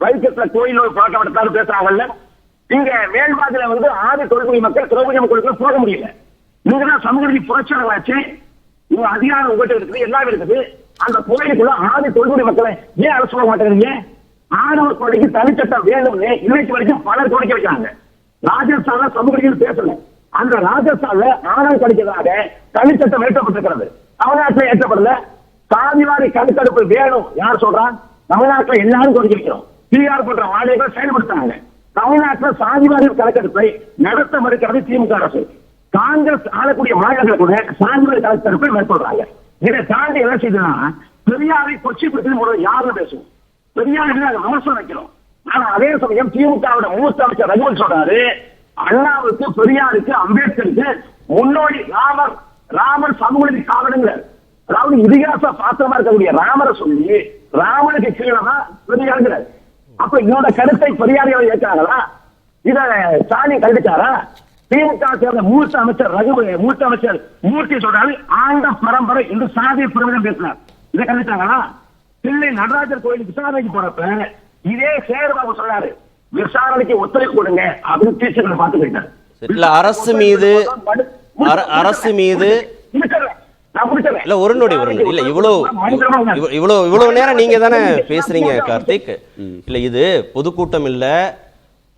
வைக்கத்துல கோயில் பழக்கப்பட்டாலும் பேசுறாங்கல்ல, இங்க மேல்பாதியில வந்து ஆதி தொல்குடி மக்கள் திரௌபதி மக்களுக்கு போக முடியல. நீங்கதான் சமூக நீதி புரட்சியாளர்களாச்சு, உங்க அதிகாரம் உங்கள்கிட்ட இருக்குது, எல்லாம் இருக்குது. அந்த கோயிலுக்குள்ள ஆதி தொல்குடி மக்களை ஏன் அரசு சொல்ல மாட்டேங்கிறீங்க? ஆணவர் கொலைக்கு தனிச்சட்டம் வேணும்னு இன்னைக்கு வரைக்கும் பலர் கோரிக்கை வைக்கிறாங்க. ராஜஸ்தான்ல சமூக நீதி பேசல. அந்த ராஜஸ்தான்ல ஆணவம் கிடைக்கிறதாக தனிச்சட்டம் ஏற்றப்பட்டிருக்கிறது. தமிழ்நாட்டில் ஏற்றப்படல. சாதிவாரி கணக்கெடுப்பு வேணும் யார் சொல்றான்? தமிழ்நாட்டில் எல்லாரும் கோரிக்கை வைக்கிறோம். பிஆர் போன்ற வாழைகளை செயல்படுத்தாங்க. தமிழ்நாட்டில் சாதிவாரி கணக்கெடுப்பை நடத்த மறுக்கிறது திமுக அரசு. காங்கிரஸ் ஆளக்கூடிய மாநிலங்கள் கூட சாதிவாரி கணக்கெடுப்பை மேற்கொள்றாங்க. இதை தாண்டி என்ன செய்யுதுன்னா பெரியாரை கொச்சிப்படுத்தி யாரும் பேசுவோம், பெரியாருக்கு நாங்கள் விமர்சனம் வைக்கிறோம். ஆனா அதே சமயம் திமுகவோட மூத்த அமைச்சர் ரகுவன் சொல்றாரு, அண்ணாவுக்கு, பெரியாருக்கு, அம்பேத்கருக்கு முன்னோடி ராமர் சமூக நீதி காவலங்கள். அதாவது இதிகாச பாத்திரமா இருக்கக்கூடிய ராமரை சொல்லி ராமனுக்கு கீழதான் பெரியாருங்கிறார். அப்ப இதோட கருத்தை பெரியாரிகள் ஏற்கிறாங்களா? இத ஸ்டாலின் கண்டிச்சாரா? திமுக சேர்ந்த மூத்த அமைச்சர் மூர்த்தி சொல்றாரு ஆண்ட பரம்பரை என்று சாதி பிரபலம் பேசினார். இதை கண்டிச்சாங்களா? தில்லை நடராஜர் கோயிலுக்கு விசாரணைக்கு போறப்ப இதே சேர்பாபு சொல்றாரு விசாரணைக்கு ஒத்துழைப்பு கொடுங்க அப்படின்னு டீச்சர்களை பார்த்து போயிட்டாரு. அரசு மீது இல்ல ஒரு நொடி இல்ல இவ்வளவு நேரம் நீங்க தானே பேசுறீங்க கார்த்திக். இல்ல இது பொதுக்கூட்டம் இல்ல,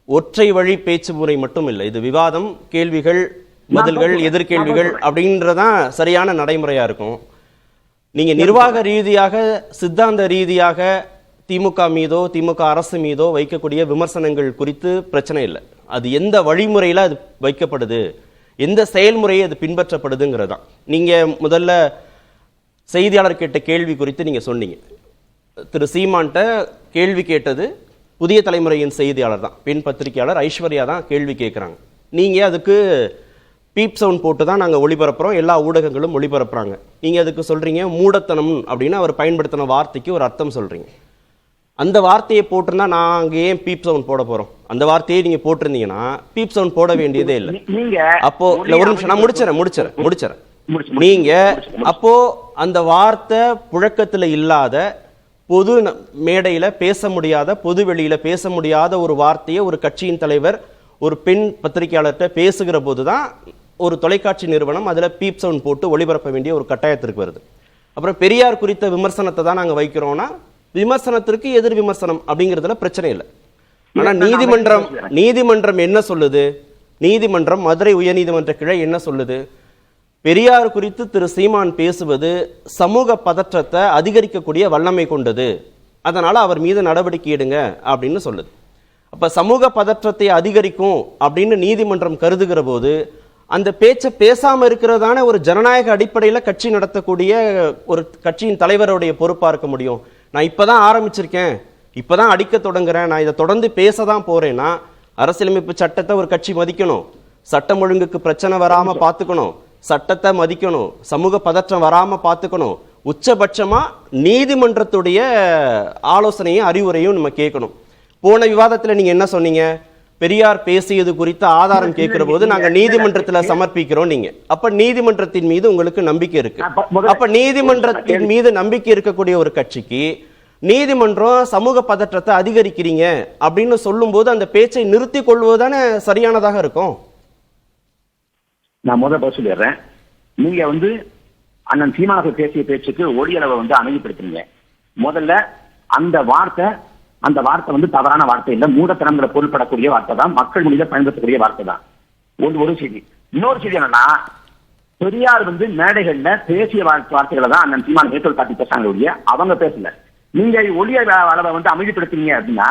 ஒற்றை வழி பேச்சு முறை மட்டும் இல்ல, இது விவாதம், கேள்விகள் பதில்கள், எதிர்கேள்விகள் அப்படின்றதான் சரியான நடைமுறையா இருக்கும். நீங்க நிர்வாக ரீதியாக, சித்தாந்த ரீதியாக திமுக மீதோ திமுக அரசு மீதோ வைக்கக்கூடிய விமர்சனங்கள் குறித்து பிரச்சனை இல்லை. அது எந்த வழிமுறையில அது வைக்கப்படுது, எந்த செயல்முறையை அது பின்பற்றப்படுதுங்கிறதான். நீங்க முதல்ல செய்தியாளர் கேட்ட கேள்வி குறித்து நீங்க சொன்னீங்க. திரு சீமான்ட்ட கேள்வி கேட்டது புதிய தலைமுறையின் செய்தியாளர் தான், பெண் பத்திரிகையாளர் ஐஸ்வர்யா தான் கேள்வி கேட்குறாங்க. நீங்க அதுக்கு பீப் சவுண்ட் போட்டு தான் நாங்கள் ஒளிபரப்புறோம், எல்லா ஊடகங்களும் ஒளிபரப்புறாங்க. நீங்கள் அதுக்கு சொல்கிறீங்க மூடத்தனம் அப்படின்னு அவர் பயன்படுத்தின வார்த்தைக்கு ஒரு அர்த்தம் சொல்கிறீங்க. அந்த வார்த்தையை போட்டிருந்தா நாங்கள் ஏன் பீப் சவுண்ட் போட போகிறோம்? அந்த வார்த்தையை நீங்கள் போட்டிருந்தீங்கன்னா பீப் சவுண்ட் போட வேண்டியதே இல்லை. அப்போ இல்லை, ஒரு நிமிஷம், நான் முடிச்சிடறேன். நீங்கள் அப்போ அந்த வார்த்தை புழக்கத்தில் இல்லாத, பொது மேடையில் பேச முடியாத, பொது வெளியில் பேச முடியாத ஒரு வார்த்தையை ஒரு கட்சியின் தலைவர் ஒரு பெண் பத்திரிகையாளர்கிட்ட பேசுகிற போது தான் ஒரு தொலைக்காட்சி நிறுவனம் அதில் பீப் சவுண்ட் போட்டு ஒளிபரப்ப வேண்டிய ஒரு கட்டாயத்திற்கு வருது. அப்புறம் பெரியார் குறித்த விமர்சனத்தை தான் நாங்கள் வைக்கிறோம்னா விமர்சனத்திற்கு எதிர் விமர்சனம் அப்படிங்கிறதுல பிரச்சனை இல்லை. ஆனால் நீதிமன்றம் என்ன சொல்லுது? நீதிமன்றம், மதுரை உயர்நீதிமன்ற கிளை என்ன சொல்லுது? பெரியார் குறித்து திரு சீமான் பேசுவது சமூக பதற்றத்தை அதிகரிக்கக்கூடிய வல்லமை கொண்டது, அதனால அவர் மீது நடவடிக்கை எடுங்க அப்படின்னு சொல்லுது. அப்ப சமூக பதற்றத்தை அதிகரிக்கும் அப்படின்னு நீதிமன்றம் கருதுகிற போது அந்த பேச்சை பேசாம இருக்கிறதான ஒரு ஜனநாயக அடிப்படையில் கட்சி நடத்தக்கூடிய ஒரு கட்சியின் தலைவருடைய பொறுப்பா இருக்க முடியும். நான் இப்பதான் ஆரம்பிச்சிருக்கேன், இப்பதான் அடிக்க தொடங்குறேன், நான் இதை தொடர்ந்து பேசதான் போறேன்னா அரசியலமைப்பு சட்டத்தை ஒரு கட்சி மதிக்கணும், சட்டம் ஒழுங்குக்கு பிரச்சனை வராம பார்த்துக்கணும், சட்டத்தை மதிக்கணும், சமூக பதற்றம் வராம பார்த்துக்கணும், உச்சபட்சமா நீதிமன்றத்துடைய ஆலோசனையும் அறிவுரையும் நம்ம கேட்கணும். போன விவாதத்துல நீங்க என்ன சொன்னீங்க? பெரியார் பேசியது குறித்த ஆதாரம் கேட்கிற போது நாங்க நீதிமன்றத்துல சமர்ப்பிக்கிறோம் நீங்க. அப்ப நீதிமன்றத்தின் மீது உங்களுக்கு நம்பிக்கை இருக்கு. அப்ப நீதிமன்றத்தின் மீது நம்பிக்கை இருக்கக்கூடிய ஒரு கட்சிக்கு நீதிமன்றம் சமூக பதற்றத்தை அதிகரிக்கிறீங்க அப்படின்னு சொல்லும் போது அந்த பேச்சை நிறுத்தி கொள்வதுதானே சரியானதாக இருக்கும். நான் முதல்ல சொல்லிடுறேன். நீங்க அண்ணன் சீமானத்தை பேசிய பேச்சுக்கு ஒளியளவை அமைதிப்படுத்துறீங்க. முதல்ல அந்த வார்த்தை தவறான வார்த்தை இல்ல, மூடத்தனம்ங்கிற பொருள்படக்கூடிய வார்த்தை தான், மக்கள் மொழியில பயன்படுத்தக்கூடிய வார்த்தை தான். ஒரு செய்தி. இன்னொரு செய்தி என்னன்னா, பெரியார் மேடைகள்ல பேசிய வார்த்தைகளை தான் அண்ணன் சீமான் மேற்கோள் காட்டி பேசாங்க, அவங்க பேசல. நீங்க ஒளிய அளவை வந்து அமைதிப்படுத்துறீங்க அப்படின்னா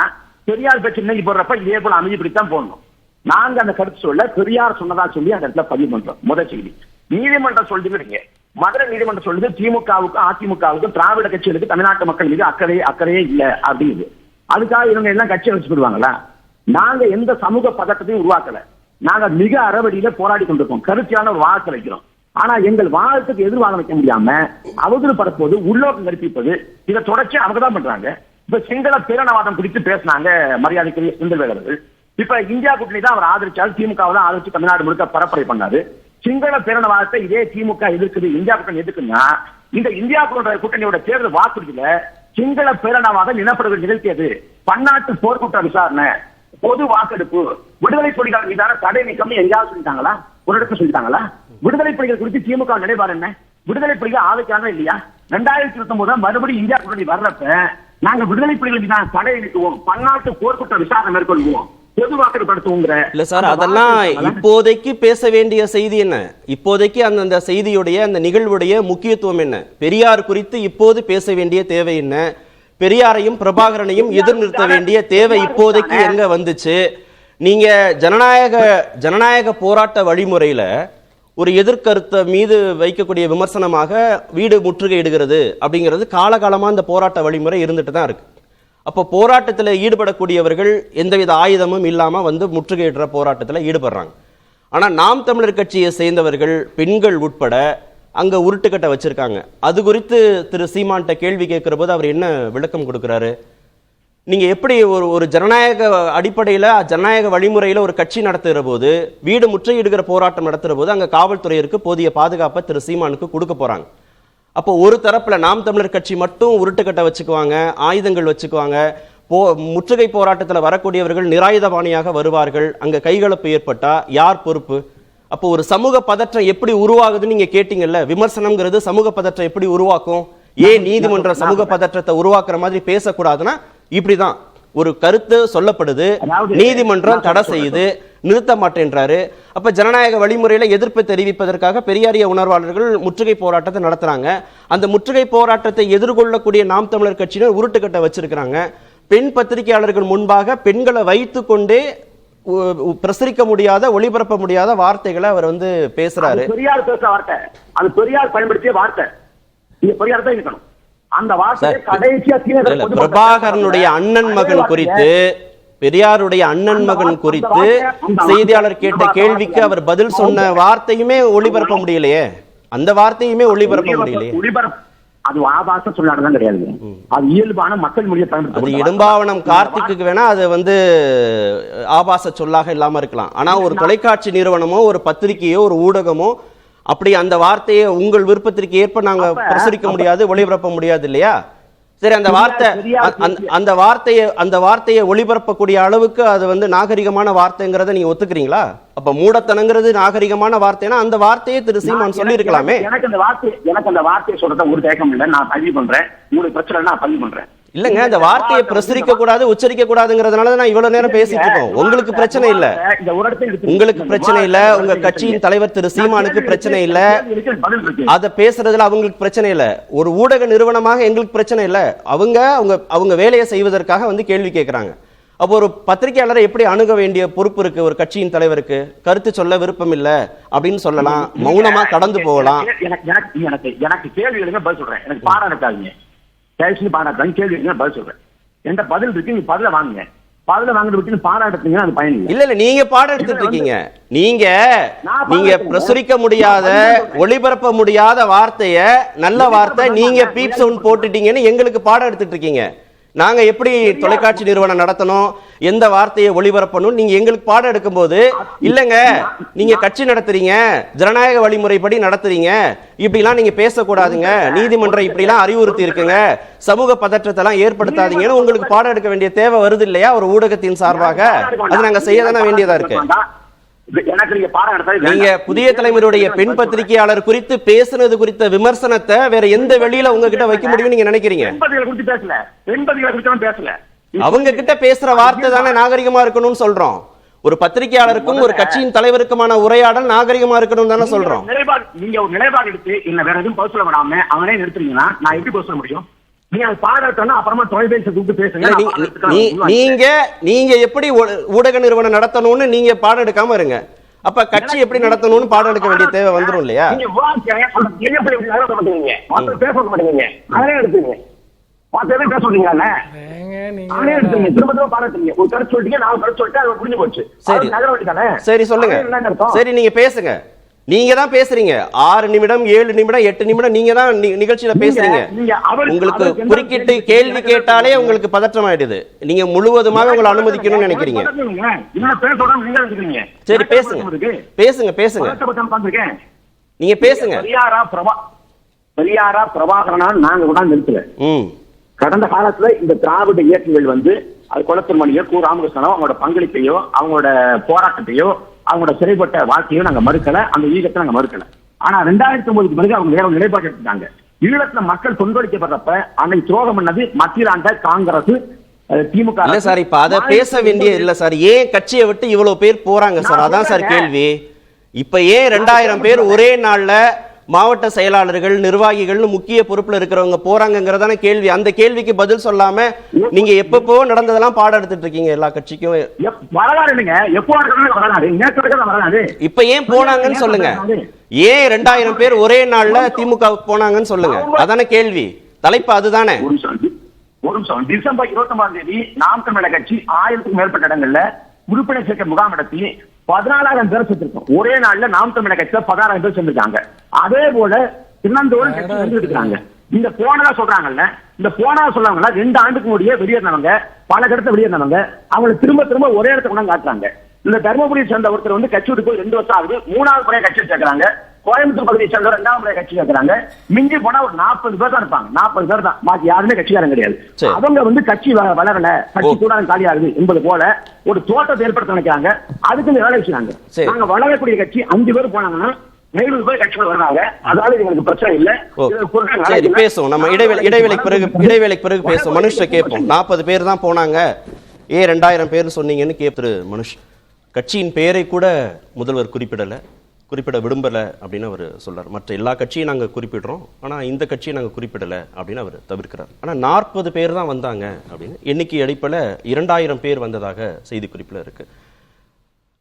பெரியார் பற்றி இன்னைக்கு போடுறப்ப இதே போல அமைதிப்படுத்தான் போடணும். நாங்க அந்த கருத்து சொல்ல பெரியார் சொன்னதா சொல்லி அந்த இடத்துல பதிவு பண்றோம். முதல் செய்தி. நீதிமன்றம் சொல்லுங்க, மதுரை நீதிமன்றம் சொல்லுது திமுகவுக்கும் அதிமுகவுக்கும் திராவிட கட்சிகளுக்கு தமிழ்நாட்டு மக்கள் மீது அக்கறையே இல்ல அப்படின்னு. அதுக்காக இவங்க எல்லாம் கட்சி வச்சு போடுவாங்களா? நாங்க எந்த சமூக பதட்டத்தையும் உருவாக்கல. நாங்க மிக அறவழியில போராடி கொண்டிருக்கோம், கருத்தியான ஒரு வாக்கு வைக்கிறோம். ஆனா எங்கள் வாதத்துக்கு எதிர்வாக வைக்க முடியாம அவதூறு பரப்புவது, உள்நோக்கம் கற்பிப்பது, இதை தொடர்ச்சி அவங்க தான் பண்றாங்க. இப்ப சிங்கள பேரணவாதம் குறித்து பேசினாங்க மரியாதைக்குரிய சிந்தவேலர்கள். இப்ப இந்தியா கூட்டணி தான் அவர் ஆதரிச்சாரு, திமுக தான் ஆதரிச்சு தமிழ்நாடு முழுக்க பரப்புரை பண்ணாரு. சிங்கள பேரணவாதத்தை இதே திமுக எதிர்க்குது, இந்தியா கூட்டணி எதிர்க்குன்னா இந்த இந்தியா கூட்டணியோட தேர்தல் வாக்குறுதியில சிங்கள பேரணவாதம் இனப்படுகொலை நிகழ்த்தியது, பன்னாட்டு போர்க்குற்ற விசாரணை, பொது வாக்கெடுப்பு, விடுதலை புலிகள் மீதான தடை நீக்கம் எங்கேயாவது சொல்லிட்டாங்களா? ஒரு இடத்துல சொல்லிட்டாங்களா? விடுதலை புலிகள் குறித்து திமுக நிலைப்பாடு என்ன? விடுதலை புலிகள் ஆதரிக்கிறாங்க இல்லையா? 2019 மறுபடியும் இந்தியா கூட்டணி வர்றப்ப நாங்க விடுதலை புலிகள் மீதான தடை நீக்குவோம், பன்னாட்டு போர்க்குற்ற விசாரணை மேற்கொள்வோம், பொது வாக்கெடுப்படுத்துவோங்கிற. இல்ல சார், அதெல்லாம் இப்போதைக்கு பேச வேண்டிய செய்தி என்ன? இப்போதைக்கு அந்த செய்தியுடைய அந்த நிகழ்வுடைய முக்கியத்துவம் என்ன? பெரியார் குறித்து இப்போது பேச வேண்டிய தேவை என்ன? பெரியாரையும் பிரபாகரனையும் எதிர் நிறுத்த வேண்டிய தேவை இப்போதைக்கு எங்க வந்துச்சு? நீங்க ஜனநாயக போராட்ட வழிமுறையில ஒரு எதிர்கருத்தை மீது வைக்கக்கூடிய விமர்சனமாக வீடு முற்றுகையிடுகிறது அப்படிங்கிறது காலகாலமா இந்த போராட்ட வழிமுறை இருந்துட்டு தான் இருக்கு. அப்போ போராட்டத்தில் ஈடுபடக்கூடியவர்கள் எந்தவித ஆயுதமும் இல்லாம வந்து முற்றுகையிடுற போராட்டத்தில் ஈடுபடுறாங்க. ஆனா நாம் தமிழர் கட்சியை சேர்ந்தவர்கள் பெண்கள் உட்பட அங்க உருட்டுக்கட்டை வச்சிருக்காங்க. அது குறித்து திரு சீமான்ட்ட கேள்வி கேட்கிற போது அவர் என்ன விளக்கம் கொடுக்கிறாரு? நீங்க எப்படி ஒரு ஜனநாயக அடிப்படையில ஜனநாயக வழிமுறையில ஒரு கட்சி நடத்துகிற போது, வீடு முற்றுகையிடுகிற போராட்டம் நடத்துகிற போது அங்க காவல்துறையிற்கு போதிய பாதுகாப்பை திரு சீமானுக்கு கொடுக்க போறாங்க. அப்போ ஒரு தரப்புல நாம் தமிழர் கட்சி மட்டும் உருட்டுக்கட்டை வச்சுக்குவாங்க, ஆயுதங்கள் வச்சுக்குவாங்க, முற்றுகை போராட்டத்தில் வரக்கூடியவர்கள் நிராயுதபாணியாக வருவார்கள், அங்க கைகலப்பு ஏற்பட்டா யார் பொறுப்பு? அப்போ ஒரு சமூக பதற்றம் எப்படி உருவாகுதுன்னு நீங்க கேட்டீங்கல்ல, விமர்சனம்ங்கிறது சமூக பதற்றம் எப்படி உருவாக்கும்? ஏன் நீதிமன்றம் சமூக பதற்றத்தை உருவாக்குற மாதிரி பேசக்கூடாதுன்னா இப்படிதான் ஒரு கருத்து சொல்லப்படுது, நீதிமன்றம் தடை செய்யுது, நிறுத்த மாட்டேன்றாரு. அப்ப ஜனநாயக வழிமுறையில எதிர்ப்பு தெரிவிப்பதற்காக பெரியாரிய உணர்வாளர்கள் முற்றுகை போராட்டத்தை நடத்துறாங்க. அந்த முற்றுகை போராட்டத்தை எதிர்கொள்ளக்கூடிய நாம் தமிழர் கட்சியினர் உருட்டுக்கட்டை வச்சிருக்கிறாங்க. பெண் பத்திரிகையாளர்கள் முன்பாக பெண்களை வைத்து கொண்டே பிரசரிக்க முடியாத, ஒளிபரப்ப முடியாத வார்த்தைகளை அவர் வந்து பேசுறாரு. பெரியார் பேச வார்த்தை, அது பெரியார் பயன்படுத்திய வார்த்தை, பெரியார் தான் இருக்கணும். அந்த வார்த்தை கடைசியா பிரபாகரனுடைய அண்ணன் மகன் குறித்து, பெரியாருடைய அண்ணன் மகன் குறித்து செய்தியாளர் கேட்ட கேள்விக்கு அவர் பதில் சொன்ன வார்த்தையுமே ஒளிபரப்ப முடியலையே, அந்த வார்த்தையுமே ஒளிபரப்ப முடியலையே. அது ஆபாச சொல்லாடலாம் கிடையாது, அது இயல்பான மக்கள் மொழியை பயன்படுத்த. அது இடும்பாவனம் கார்த்திக்கு வேணா அது வந்து ஆபாச சொல்லாக இல்லாம இருக்கலாம். ஆனா ஒரு தொலைக்காட்சி நிறுவனமோ ஒரு பத்திரிகையோ ஒரு ஊடகமோ அப்படி அந்த வார்த்தையை உங்கள் விருப்பத்திற்கு ஏற்ப நாங்க பிரசுரிக்க முடியாது, ஒளிபரப்ப முடியாது இல்லையா? சரி, அந்த வார்த்தையை ஒளிபரப்பக்கூடிய அளவுக்கு அது வந்து நாகரிகமான வார்த்தைங்கிறத நீங்க ஒத்துக்கிறீங்களா? அப்ப மூடத்தனங்கிறது நாகரிகமான வார்த்தைனா அந்த வார்த்தையை திரு சீமான் சொல்லி இருக்கலாமே. எனக்கு அந்த வார்த்தையை சொல்றத ஒரு தேக்கம் இல்லை, நான் பதிவு பண்றேன். உங்களுக்கு பிரச்சனை நான் பதிவு பண்றேன். இல்லங்க, அந்த வார்த்தையை பிரசுரிக்க கூடாது, உச்சரிக்க கூடாதுங்கிறதுனால நான் இவ்வளவு நேரம் பேசிட்டு இருக்கோம். உங்களுக்கு பிரச்சனை இல்ல, உங்களுக்கு பிரச்சனை இல்ல, உங்க கட்சியின் தலைவர் திரு சீமானுக்கு பிரச்சனை இல்ல, அத பேசுறதுல அவங்களுக்கு பிரச்சனை இல்ல. ஒரு ஊடக நிறுவனமாக எங்களுக்கு பிரச்சனை இல்ல. அவங்க வேலையை செய்வதற்காக வந்து கேள்வி கேட்கிறாங்க. அப்போ ஒரு பத்திரிகையாளரை எப்படி அணுக வேண்டிய பொறுப்பு இருக்கு ஒரு கட்சியின் தலைவருக்கு? கருத்து சொல்ல விருப்பம் இல்ல அப்படின்னு சொல்லலாம், மௌனமா கடந்து போகலாம். எனக்கு கேள்வி பதில் சொல்றேன், எனக்கு பாராட்டாதீங்க, கேள்வி பதில் சொல்றேன். எந்த பதில் இருக்கு, நீங்க பதில வாங்குங்க. பதில வாங்கிட்டு பாராட்டுறீங்க, அது பயன் இல்லை. இல்ல, நீங்க பாடம் எடுத்துட்டு இருக்கீங்க. நீங்க பிரசுரிக்க முடியாத, ஒளிபரப்ப முடியாத வார்த்தைய நல்ல வார்த்தை நீங்க பீப் சவுண்ட் போட்டுட்டீங்கன்னு எங்களுக்கு பாடம் எடுத்துட்டு இருக்கீங்க. நாங்க எப்படி தொலைக்காட்சி நிறுவனம் நடத்தணும், எந்த வார்த்தையை ஒளிபரப்பணும் நீங்க எங்களுக்கு பாடம் எடுக்கும் போது, இல்லங்க நீங்க கட்சி நடத்துறீங்க, ஜனநாயக வழிமுறைப்படி நடத்துறீங்க, இப்படிலாம் நீங்க பேசக்கூடாதுங்க, நீதிமன்றம் இப்படிலாம் அறிவுறுத்தி இருக்குங்க, சமூக பதற்றத்தை எல்லாம் ஏற்படுத்தாதீங்கன்னு உங்களுக்கு பாடம் எடுக்க வேண்டிய தேவை வருது இல்லையா ஒரு ஊடகத்தின் சார்பாக? அது நாங்க செய்யதானே வேண்டியதா இருக்கு. நீங்க புதிய தலைமுறையுடைய பெண் பத்திரிகையாளர் குறித்து பேசுனது குறித்த விமர்சனத்தை வேற எந்த வெளியில உங்ககிட்ட வைக்க முடியும் நீங்க நினைக்கிறீங்க? அவங்க கிட்ட பேசுற வார்த்தை தானே நாகரிகமா இருக்கணும்னு சொல்றோம். ஒரு பத்திரிகையாளருக்கும் ஒரு கட்சியின் தலைவருக்குமான உரையாடல் நாகரிகமா இருக்கணும் தானே சொல்றோம். நீங்க ஒரு நிலைப்பாடு எடுத்து இல்ல வேற எதுவும் பதில் சொல்ல விடாம அவனே நிறுத்துறீங்கன்னா நான் எப்படி பதில் சொல்ல முடியும்? நீங்க அது பாடட்டோம்னா அப்புறமா தொலைபேசி கூப்பிட்டு பேசுங்க. இல்ல, நான் பாடத்துக்கு நீங்க எப்படி ஊடக நிறுவனம் நடத்தணும்னு நீங்க பாடம் எடுக்காம இருங்க. அப்ப கட்சி எப்படி நடத்தணும்னு பாடம் எடுக்க வேண்டிய தேவை வந்துரும் இல்லையா? நீங்க பேச மாட்டேங்க, அதே எடுத்துங்க. பேச சொல்றீங்கல்ல, அதே எடுத்துங்க. திரும்ப திரும்ப பாடத்துங்க. ஒரு கருத்து சொல்லிட்டீங்க, 4 கருத்து சொல்லிட்டு அது புரிஞ்சு போச்சு. சரி சொல்லுங்க. சரி நீங்க பேசுங்க. நீங்க தான் பேசுறீங்க. 6 நிமிடம் 7 நிமிடம் 8 நிமிடம் நீங்க தான் நிகழ்ச்சியில பேசுறீங்க. உங்களுக்கு குறுக்கிட்டு கேள்வி கேட்டாலே உங்களுக்கு பதற்றம் ஆயிடுது. நீங்க முழுவதுமாக உங்களை அனுமதிக்கணும்னு நினைக்கிறீங்க. சரி பேசுங்க பேசுங்க பேசுங்க நீங்க பேசுங்க. பெரியாரா பிரபாகரனா நாங்க கூட நிறுத்தல. கடந்த காலத்துல இந்த திராவிட இயக்கங்கள் வந்து அது குலத்திருமணியோ கு ராமகிருஷ்ணனோ அவங்களோட பங்களிப்பையோ அவங்களோட போராட்டத்தையோ அவங்களோட சிறைப்பட்ட வாழ்க்கையோ நாங்க மறுக்கல, அந்த ஈகத்தை நாங்க மறுக்கல. ஆனா 2009 பிறகு அவங்க வேற ஒரு நிலைப்பாடு எடுத்துட்டாங்க. ஈழத்துல மக்கள் கொந்தளிக்கப்படுறப்ப அன்னைக்கு துரோகம் பண்ணது மத்தியில் ஆண்ட காங்கிரஸ் திமுக. இல்ல சார், இப்ப அதை பேச வேண்டிய இல்ல சார். ஏன் கட்சியை விட்டு இவ்வளவு பேர் போறாங்க சார்? அதான் சார் கேள்வி. இப்ப ஏன் 2000 பேர் ஒரே நாள்ல மாவட்ட செயலாளர்கள் நிர்வாகிகள் முக்கிய பொறுப்புல இருக்கிறவங்க போறாங்கிறதான கேள்வி. அந்த கேள்விக்கு பதில் சொல்லாம நீங்க எப்பப்போ நடந்ததெல்லாம் பாடம் எடுத்துட்டு இருக்கீங்க எல்லா கட்சிக்கும். இப்ப ஏன் போனாங்கன்னு சொல்லுங்க. ஏன் 2000 பேர் ஒரே நாள்ல திமுக போனாங்கன்னு சொல்லுங்க. அதான கேள்வி. தலைப்பு அதுதானே. ஒரு நிமிஷம். டிசம்பர் 29ஆம் தேதி நாம் தமிழர் கட்சி 1000க்கும் மேற்பட்ட இடங்கள்ல உறுப்பினர் சேர்க்கை முகாம் நடத்தி 14,000 பேர் சேர்த்திருக்கோம். ஒரே நாள்ல நாம் தமிழர் கட்சியில 16,000 பேர் சேர்ந்திருக்காங்க. அதே போல திருநந்தோடு கட்சி இருக்காங்க. இந்த போனதா சொல்றாங்கல்ல, இந்த போனதா சொல்றாங்கல்ல 2 ஆண்டுக்கு முன்னாடியே வெளியேறினவங்க, பல இடத்துல வெளியேறினவங்க, அவங்களை திரும்ப திரும்ப ஒரே இடத்துல கொண்டாந்து காட்டுறாங்க. இந்த தர்மபுரியை சேர்ந்த ஒருத்தர் வந்து கட்சி விட்டு போய் 2 வருஷம் ஆகுது, 3வது முறையை கட்சி சேர்க்கிறாங்க. கோயம்புத்தூர் பகுதியை சேர்ந்த 2வது முறையை கட்சி சேர்க்கிறாங்க. மிஞ்சி போனா ஒரு 40 பேர் தான் இருப்பாங்க. 40 பேர் தான், பாக்கி யாருமே கட்சிக்காரங்க கிடையாது. அவங்க வந்து கட்சி வளரல, கட்சி கூட காலியாகுது என்பது போல ஒரு தோட்டத்தை ஏற்படுத்த நினைக்கிறாங்க. அதுக்கு வேலை வச்சுக்காங்க. நாங்க வளரக்கூடிய கட்சி 5 பேர் போனாங்கன்னா 7 பேர் கட்சிகள் வர்றாங்க. அதாவது எங்களுக்கு பிரச்சனை இல்ல. சரி பேசுவோம். நம்ம இடைவேளைக்கு பிறகு பேசுவோம். மனுஷ கேட்போம். 40 பேர் தான் போனாங்க, ஏன் 2000 பேர் சொன்னீங்கன்னு கேட்பு மனுஷ். கட்சியின் பெயரை கூட முதல்வர் குறிப்பிட விரும்பல அப்படின்னு அவர் சொல்றார். மற்ற எல்லா கட்சியும் நாங்க குறிப்பிடுறோம், ஆனா இந்த கட்சியை நாங்க குறிப்பிடல அப்படின்னு அவர் தவிர்க்கிறார். ஆனா 40 பேர் தான் வந்தாங்க அப்படின்னு எண்ணிக்கை அடிப்படையில் 2000 பேர் வந்ததாக செய்தி குறிப்பில் இருக்கு.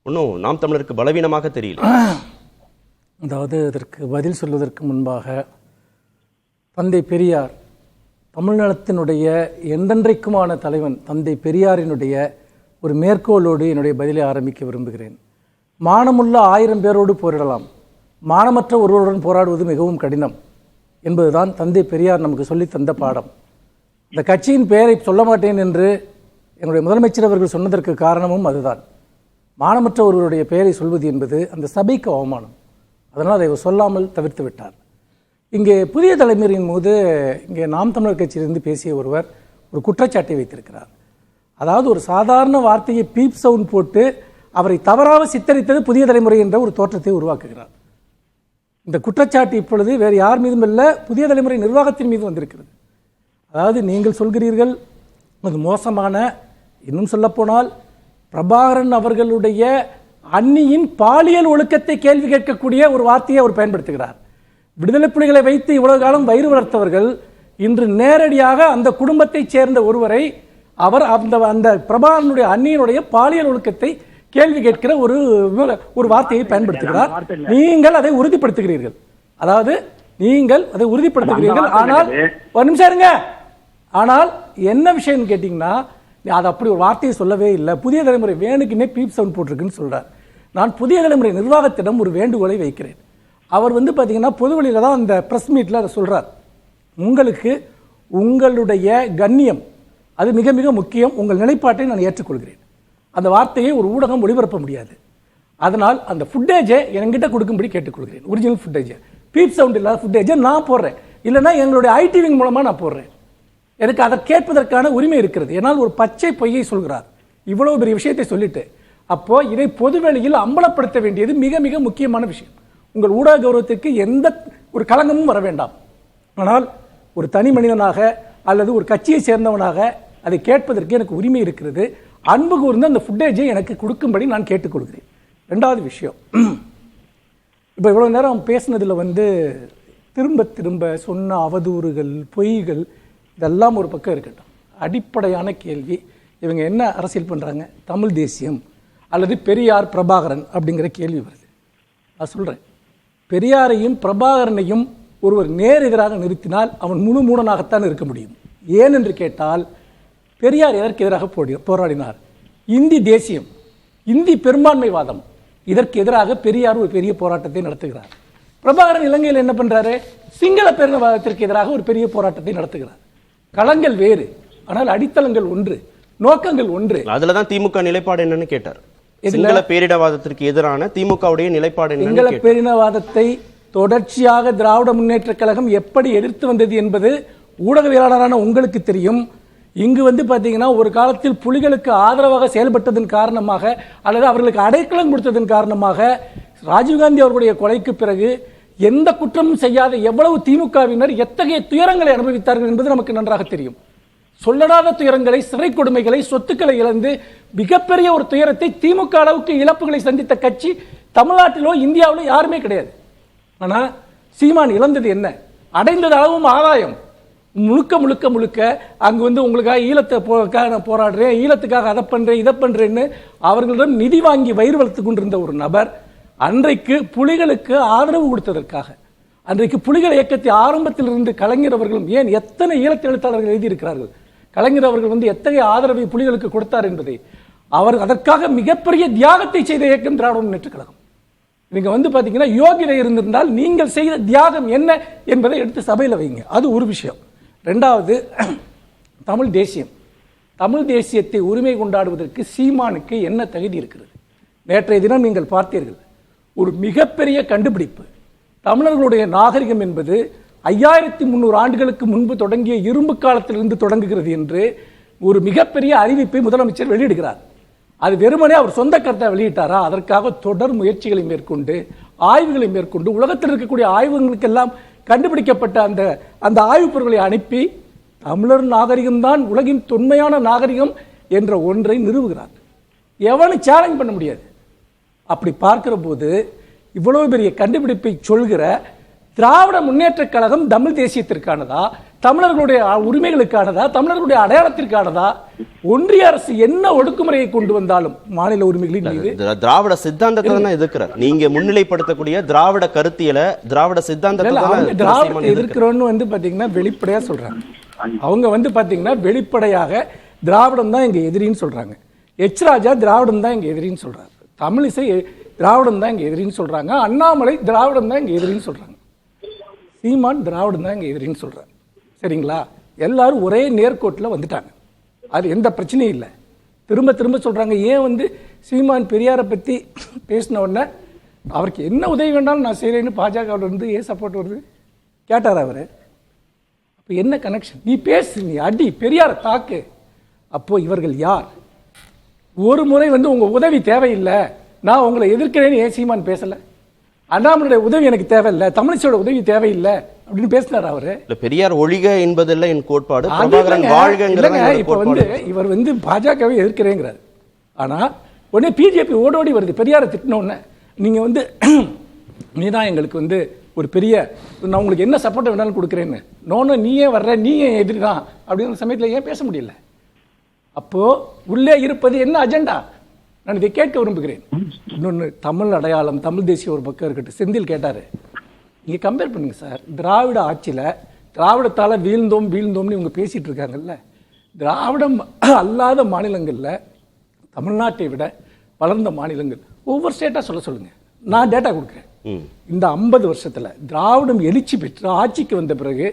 இன்னும் நாம் தமிழருக்கு பலவீனமாக தெரியல. அதாவது இதற்கு பதில் சொல்வதற்கு முன்பாக தந்தை பெரியார், தமிழ்நிலத்தினுடைய என்றென்றைக்குமான தலைவன் தந்தை பெரியாரினுடைய ஒரு மேற்கோளோடு என்னுடைய பதிலை ஆரம்பிக்க விரும்புகிறேன். மானமுள்ள 1000 பேரோடு போரிடலாம், மானமற்ற ஒருவருடன் போராடுவது மிகவும் கடினம் என்பதுதான் தந்தை பெரியார் நமக்கு சொல்லி தந்த பாடம். இந்த கட்சியின் பெயரை சொல்ல மாட்டேன் என்று எங்களுடைய முதலமைச்சர் அவர்கள் சொன்னதற்கு காரணமும் அதுதான். மானமற்ற ஒருவருடைய பெயரை சொல்வது என்பது அந்த சபைக்கு அவமானம். அதனால் அதை சொல்லாமல் தவிர்த்து விட்டார். இங்கே புதிய தலைமுறையின் போது இங்கே நாம் தமிழர் கட்சியிலிருந்து பேசிய ஒருவர் ஒரு குற்றச்சாட்டை வைத்திருக்கிறார். அதாவது ஒரு சாதாரண வார்த்தையை பீப் சவுண்ட் போட்டு அவரை தவறாக சித்தரித்தது புதிய தலைமுறை என்ற ஒரு தோற்றத்தை உருவாக்குகிறார். இந்த குற்றச்சாட்டு இப்பொழுது வேறு யார் மீதும் அல்ல, புதிய தலைமுறை நிர்வாகத்தின் மீது வந்திருக்கிறது. அதாவது நீங்கள் சொல்கிறீர்கள் அது மோசமான, இன்னும் சொல்லப்போனால் பிரபாகரன் அவர்களுடைய அன்னியின் பாலியல் ஒழுக்கத்தை கேள்வி கேட்கக்கூடிய ஒரு வார்த்தையை அவர் பயன்படுத்துகிறார். விடுதலை புலிகளை வைத்து இவ்வளவு காலம் வயிறு வளர்த்தவர்கள் இன்று நேரடியாக அந்த குடும்பத்தை சேர்ந்த ஒருவரை அவர் அந்த பிரபாகரனுடைய அன்னியினுடைய பாலியல் ஒழுக்கத்தை கேள்வி கேட்கிற ஒரு வார்த்தையை பயன்படுத்துகிறார். நீங்கள் அதை உறுதிப்படுத்துகிறீர்கள். அதாவது நீங்கள் அதை உறுதிப்படுத்துகிறீர்கள். ஆனால் ஒரு நிமிஷம் இருங்க. ஆனால் என்ன விஷயம் கேட்டீங்கன்னா, அது அப்படி ஒரு வார்த்தையை சொல்லவே இல்லை. புதிய தலைமுறை வேணுக்குன்னே பீப் சவுண்ட் போட்டிருக்குன்னு சொல்றார். நான் புதிய தலைமுறை நிர்வாகத்திடம் ஒரு வேண்டுகோளை வைக்கிறேன். அவர் வந்து பார்த்தீங்கன்னா பொதுவெளியில தான் அந்த பிரஸ் மீட்ல அதை சொல்றார். உங்களுக்கு உங்களுடைய கண்ணியம் அது மிக மிக முக்கியம். உங்கள் நிலைப்பாட்டை நான் ஏற்றுக்கொள்கிறேன். அந்த வார்த்தையை ஒரு ஊடகம் ஒளிபரப்ப முடியாது. அதனால் அந்த ஃபுட்டேஜை என்கிட்ட கொடுக்கும்படி கேட்டுக்கொள்கிறேன். ஒரிஜினல் ஃபுட்டேஜை, பீப் சவுண்ட் இல்லாத ஃபுட்டேஜை நான் போடுறேன். இல்லைன்னா எங்களுடைய ஐடிவிங் மூலமா நான் போடுறேன். எனக்கு அதை கேட்பதற்கான உரிமை இருக்கிறது. ஏன்னால் ஒரு பச்சை பொய்யை சொல்கிறார். இவ்வளவு பெரிய விஷயத்தை சொல்லிட்டு அப்போ இதை பொதுவெளியில் அம்பலப்படுத்த வேண்டியது மிக மிக முக்கியமான விஷயம். உங்கள் ஊடக கௌரவத்திற்கு எந்த ஒரு களங்கமும் வர வேண்டாம். ஆனால் ஒரு தனி மனிதனாக அல்லது ஒரு கட்சியை சேர்ந்தவனாக அதை கேட்பதற்கு எனக்கு உரிமை இருக்கிறது. அன்பு கூர்ந்து அந்த ஃபுட்டேஜை எனக்கு கொடுக்கும்படி நான் கேட்டுக்கொள்கிறேன். 2வது விஷயம், இப்போ இவ்வளோ நேரம் பேசினதில் வந்து திரும்ப திரும்ப சொன்ன அவதூறுகள், பொய்கள் இதெல்லாம் ஒரு பக்கம் இருக்கட்டும். அடிப்படையான கேள்வி, இவங்க என்ன அரசியல் பண்ணுறாங்க? தமிழ் தேசியம் அல்லது பெரியார் பிரபாகரன் அப்படிங்கிற கேள்வி வருது. நான் சொல்கிறேன், பெரியாரையும் பிரபாகரனையும் ஒருவர் நேர் எதிராக நிறுத்தினால் அவன் முழு மூடனாகத்தான் இருக்க முடியும். ஏன் என்று கேட்டால், பெரியார் எதற்கு எதிராக போராடினார்? இந்தி தேசியம், இந்தி பெரும்பான்மைவாதம், இதற்கு எதிராக பெரியார் ஒரு பெரிய போராட்டத்தை நடத்துகிறார். பிரபாகரன் இலங்கையில் என்ன பண்றாரு? சிங்கள பேரினவாதத்திற்கு எதிராக ஒரு பெரிய போராட்டத்தை நடத்துகிறார். களங்கள் வேறு, ஆனால் அடித்தளங்கள் ஒன்று, நோக்கங்கள் ஒன்று. அதுலதான் திமுக நிலைப்பாடு என்னன்னு கேட்டார். சிங்கள பேரினவாதத்திற்கு எதிரான திமுகவுடைய நிலைப்பாடு என்ன? சிங்கள பேரினவாதத்தை தொடர்ச்சியாக திராவிட முன்னேற்ற கழகம் எப்படி எதிர்த்து வந்தது என்பது ஊடகவியலாளரான உங்களுக்கு தெரியும். இங்கு பாத்தீங்கன்னா ஒரு காலத்தில் புலிகளுக்கு ஆதரவாக செயல்பட்டதன் காரணமாக அல்லது அவர்களுக்கு அடைக்கலம் கொடுத்ததன் காரணமாக ராஜீவ்காந்தி அவர்களுடைய கொலைக்கு பிறகு எந்த குற்றமும் செய்யாத எவ்வளவு திமுகவினர் எத்தகைய துயரங்களை அனுபவித்தார்கள் என்பது நமக்கு நன்றாக தெரியும். சொல்லடாத துயரங்களை, சிறை கொடுமைகளை, சொத்துக்களை இழந்து மிகப்பெரிய ஒரு துயரத்தை, திமுக அளவுக்கு இழப்புகளை சந்தித்த கட்சி தமிழ்நாட்டிலோ இந்தியாவிலோ யாருமே கிடையாது. ஆனா சீமான் இழந்தது என்ன? அடைந்தது அளவும் ஆதாயம். முழுக்க முழுக்க முழுக்க அங்கு உங்களுக்காக ஈழத்தை நான் போராடுறேன், ஈழத்துக்காக அதை பண்றேன் இதை பண்றேன்னு அவர்களிடம் நிதி வாங்கி வயிறு வளர்த்து கொண்டிருந்த ஒரு நபர் அன்றைக்கு புலிகளுக்கு ஆதரவு கொடுத்ததற்காக, அன்றைக்கு புலிகள் இயக்கத்தை ஆரம்பத்தில் இருந்து கலைஞர் அவர்களும், ஏன் எத்தனை ஈழத்து எழுத்தாளர்கள் எழுதியிருக்கிறார்கள், கலைஞர் அவர்கள் எத்தகைய ஆதரவை புலிகளுக்கு கொடுத்தார் என்பதை, அவர் அதற்காக மிகப்பெரிய தியாகத்தை செய்த இயக்கம் திராவிட முன்னேற்ற கழகம். நீங்க பாத்தீங்கன்னா யோகிதை இருந்திருந்தால் நீங்கள் செய்த தியாகம் என்ன என்பதை எடுத்து சபையில் வைங்க. அது ஒரு விஷயம். ரெண்டாவது, தமிழ் தேசியம். தமிழ் தேசியத்தை உரிமை கொண்டாடுவதற்கு சீமானுக்கு என்ன தகுதி இருக்கிறது? நேற்றைய தினம் நீங்கள் பார்த்தீர்கள், ஒரு மிகப்பெரிய கண்டுபிடிப்பு. தமிழர்களுடைய நாகரிகம் என்பது 5300 ஆண்டுகளுக்கு முன்பு தொடங்கிய இரும்பு காலத்திலிருந்து தொடங்குகிறது என்று ஒரு மிகப்பெரிய அறிவிப்பை முதலமைச்சர் வெளியிடுகிறார். அது வெறுமனே அவர் சொந்த கருத்தை வெளியிட்டாரா? அதற்காக தொடர் முயற்சிகளை மேற்கொண்டு, ஆய்வுகளை மேற்கொண்டு, உலகத்தில் இருக்கக்கூடிய ஆய்வுகளுக்கெல்லாம் கண்டுபிடிக்கப்பட்ட அந்த ஆய்வுப் பொருட்களை அனுப்பி தமிழர் நாகரிகம்தான் உலகின் தொன்மையான நாகரிகம் என்ற ஒன்றை நிறுவுகிறார். எவனும் சேலஞ்ச் பண்ண முடியாது. அப்படி பார்க்கிற போது இவ்வளவு பெரிய கண்டுபிடிப்பை சொல்கிற திராவிட முன்னேற்ற கழகம் தமிழ் தேசியத்திற்கானதா, தமிழர்களுடைய உரிமைகளுக்கானதா, தமிழர்களுடைய அடையாளத்திற்கானதா? ஒன்றிய அரசு என்ன ஒடுக்குமுறையை கொண்டு வந்தாலும் மாநில உரிமைகளின் மீது திராவிட சித்தாந்தத்தை தான் எதிர்க்கிறார். நீங்க முன்னிலைப்படுத்தக்கூடிய திராவிட கருத்தியல, திராவிட சித்தாந்தத்தை திராவிடத்தை எதிர்க்கிறோன்னு பாத்தீங்கன்னா வெளிப்படையா சொல்றாங்க. அவங்க பாத்தீங்கன்னா வெளிப்படையாக திராவிடம் தான் எங்க எதிரின்னு சொல்றாங்க. எச் ராஜா திராவிடம் தான் எங்க எதிரின்னு சொல்றாரு. தமிழிசை திராவிடம் தான் எங்க எதிரின்னு சொல்றாங்க. அண்ணாமலை திராவிடம் தான் எங்க எதிரின்னு சொல்றாங்க. சீமான் திராவிடம் தான் எங்க எதிரின்னு சொல்றாரு. சரிங்களா? எல்லாரும் ஒரே நேர்கோட்டில் வந்துட்டாங்க. அது எந்த பிரச்சனையும் இல்லை. திரும்ப திரும்ப சொல்றாங்க. ஏன் சீமான் பெரியாரை பத்தி பேசின உடனே அவருக்கு என்ன உதவி வேண்டாலும் நான் செய்யறேன்னு பாஜக ஏன் சப்போர்ட் வருது கேட்டார் அவரு. அப்ப என்ன கனெக்ஷன்? நீ பேசு, நீ அடி, பெரியாரை தாக்கு. அப்போ இவர்கள் யார்? ஒரு முறை உங்க உதவி தேவையில்லை, நான் உங்களை எதிர்க்கிறேன்னு ஏன் சீமான் பேசல? அண்ணாமலையுடைய உதவி எனக்கு தேவையில்லை, தமிழிசையோட உதவி தேவையில்லை அப்படின்னு பேசினார் அவரு. பெரியார் ஒழிக என்பதல்ல என் கோட்பாடு. இப்ப இவர் பாஜகவை எதிர்க்கிறேங்கிறார். ஆனா உடனே பிஜேபி ஓடோடி வருது பெரியாரை திட்டின உடனே. நீங்க நீதான் எங்களுக்கு ஒரு பெரிய, நான் உங்களுக்கு என்ன சப்போர்ட் வேணாலும் கொடுக்குறேன்னு. நோன்னு நீயே வர்ற, நீயே எதிர்தான் அப்படிங்கிற சமயத்தில் ஏன் பேச முடியல? அப்போ உள்ளே இருப்பது என்ன அஜெண்டா? நான் இதை கேட்க விரும்புகிறேன். இன்னொன்று, தமிழ் அடையாளம், தமிழ் தேசியம் ஒரு பக்கம் இருக்கட்டும். செந்தில் கேட்டாரு, நீங்க கம்பேர் பண்ணுங்க சார். திராவிட ஆட்சியில திராவிடத்தால வீழ்ந்தோம்னு இவங்க பேசிட்டு இருக்காங்கல்ல. திராவிடம் அல்லாத மாநிலங்கள்ல தமிழ்நாட்டை விட வளர்ந்த மாநிலங்கள் ஒவ்வொரு ஸ்டேட்டா சொல்லுங்க. நான் டேட்டா கொடுக்குறேன். இந்த 50 வருஷத்துல திராவிடம் எழுச்சி பெற்று ஆட்சிக்கு வந்த பிறகு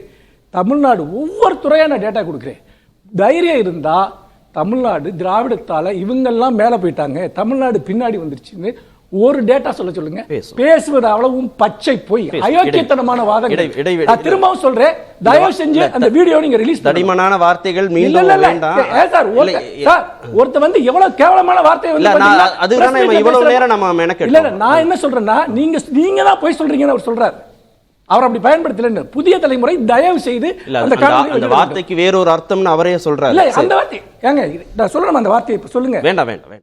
தமிழ்நாடு ஒவ்வொரு துறையான டேட்டா கொடுக்குறேன். தைரியம் இருந்தா தமிழ்நாடு திராவிடத்தால இவங்கெல்லாம் மேல போயிட்டாங்க, தமிழ்நாடு பின்னாடி வந்துருச்சுன்னு ஒரு டேட்டா சொல்லுங்க. பேசுவது அவ்வளவும் பச்சை போய் அயோக்கியத்தனமான வாதங்கள். நான் திரும்பவும் சொல்றேன், தயவு செஞ்சு அந்த வீடியோ நீங்க ரிலீஸ் தடிமனான வார்த்தைகள் மீண்டும் வேண்டாம். ஒருத்த எவ்வளவு கேவலமான வார்த்தை இவ்வளவு நேரம் நம்ம மெனக்கெடுத்தோம். இல்ல, நான் என்ன சொல்றேன்னா, நீங்க தான் போய் சொல்றீங்கன்னு அவர் சொல்றாரு. அவர் அப்படி பயன்படுத்தல. புதிய தலைமுறை தயவு செய்து அந்த வார்த்தைக்கு வேறொரு அர்த்தம்னு அவரே சொல்றாரு. அந்த வார்த்தை ஏங்க நான் சொல்லணும், அந்த வார்த்தையை சொல்லுங்க. வேண்டாம் வேண்டாம்.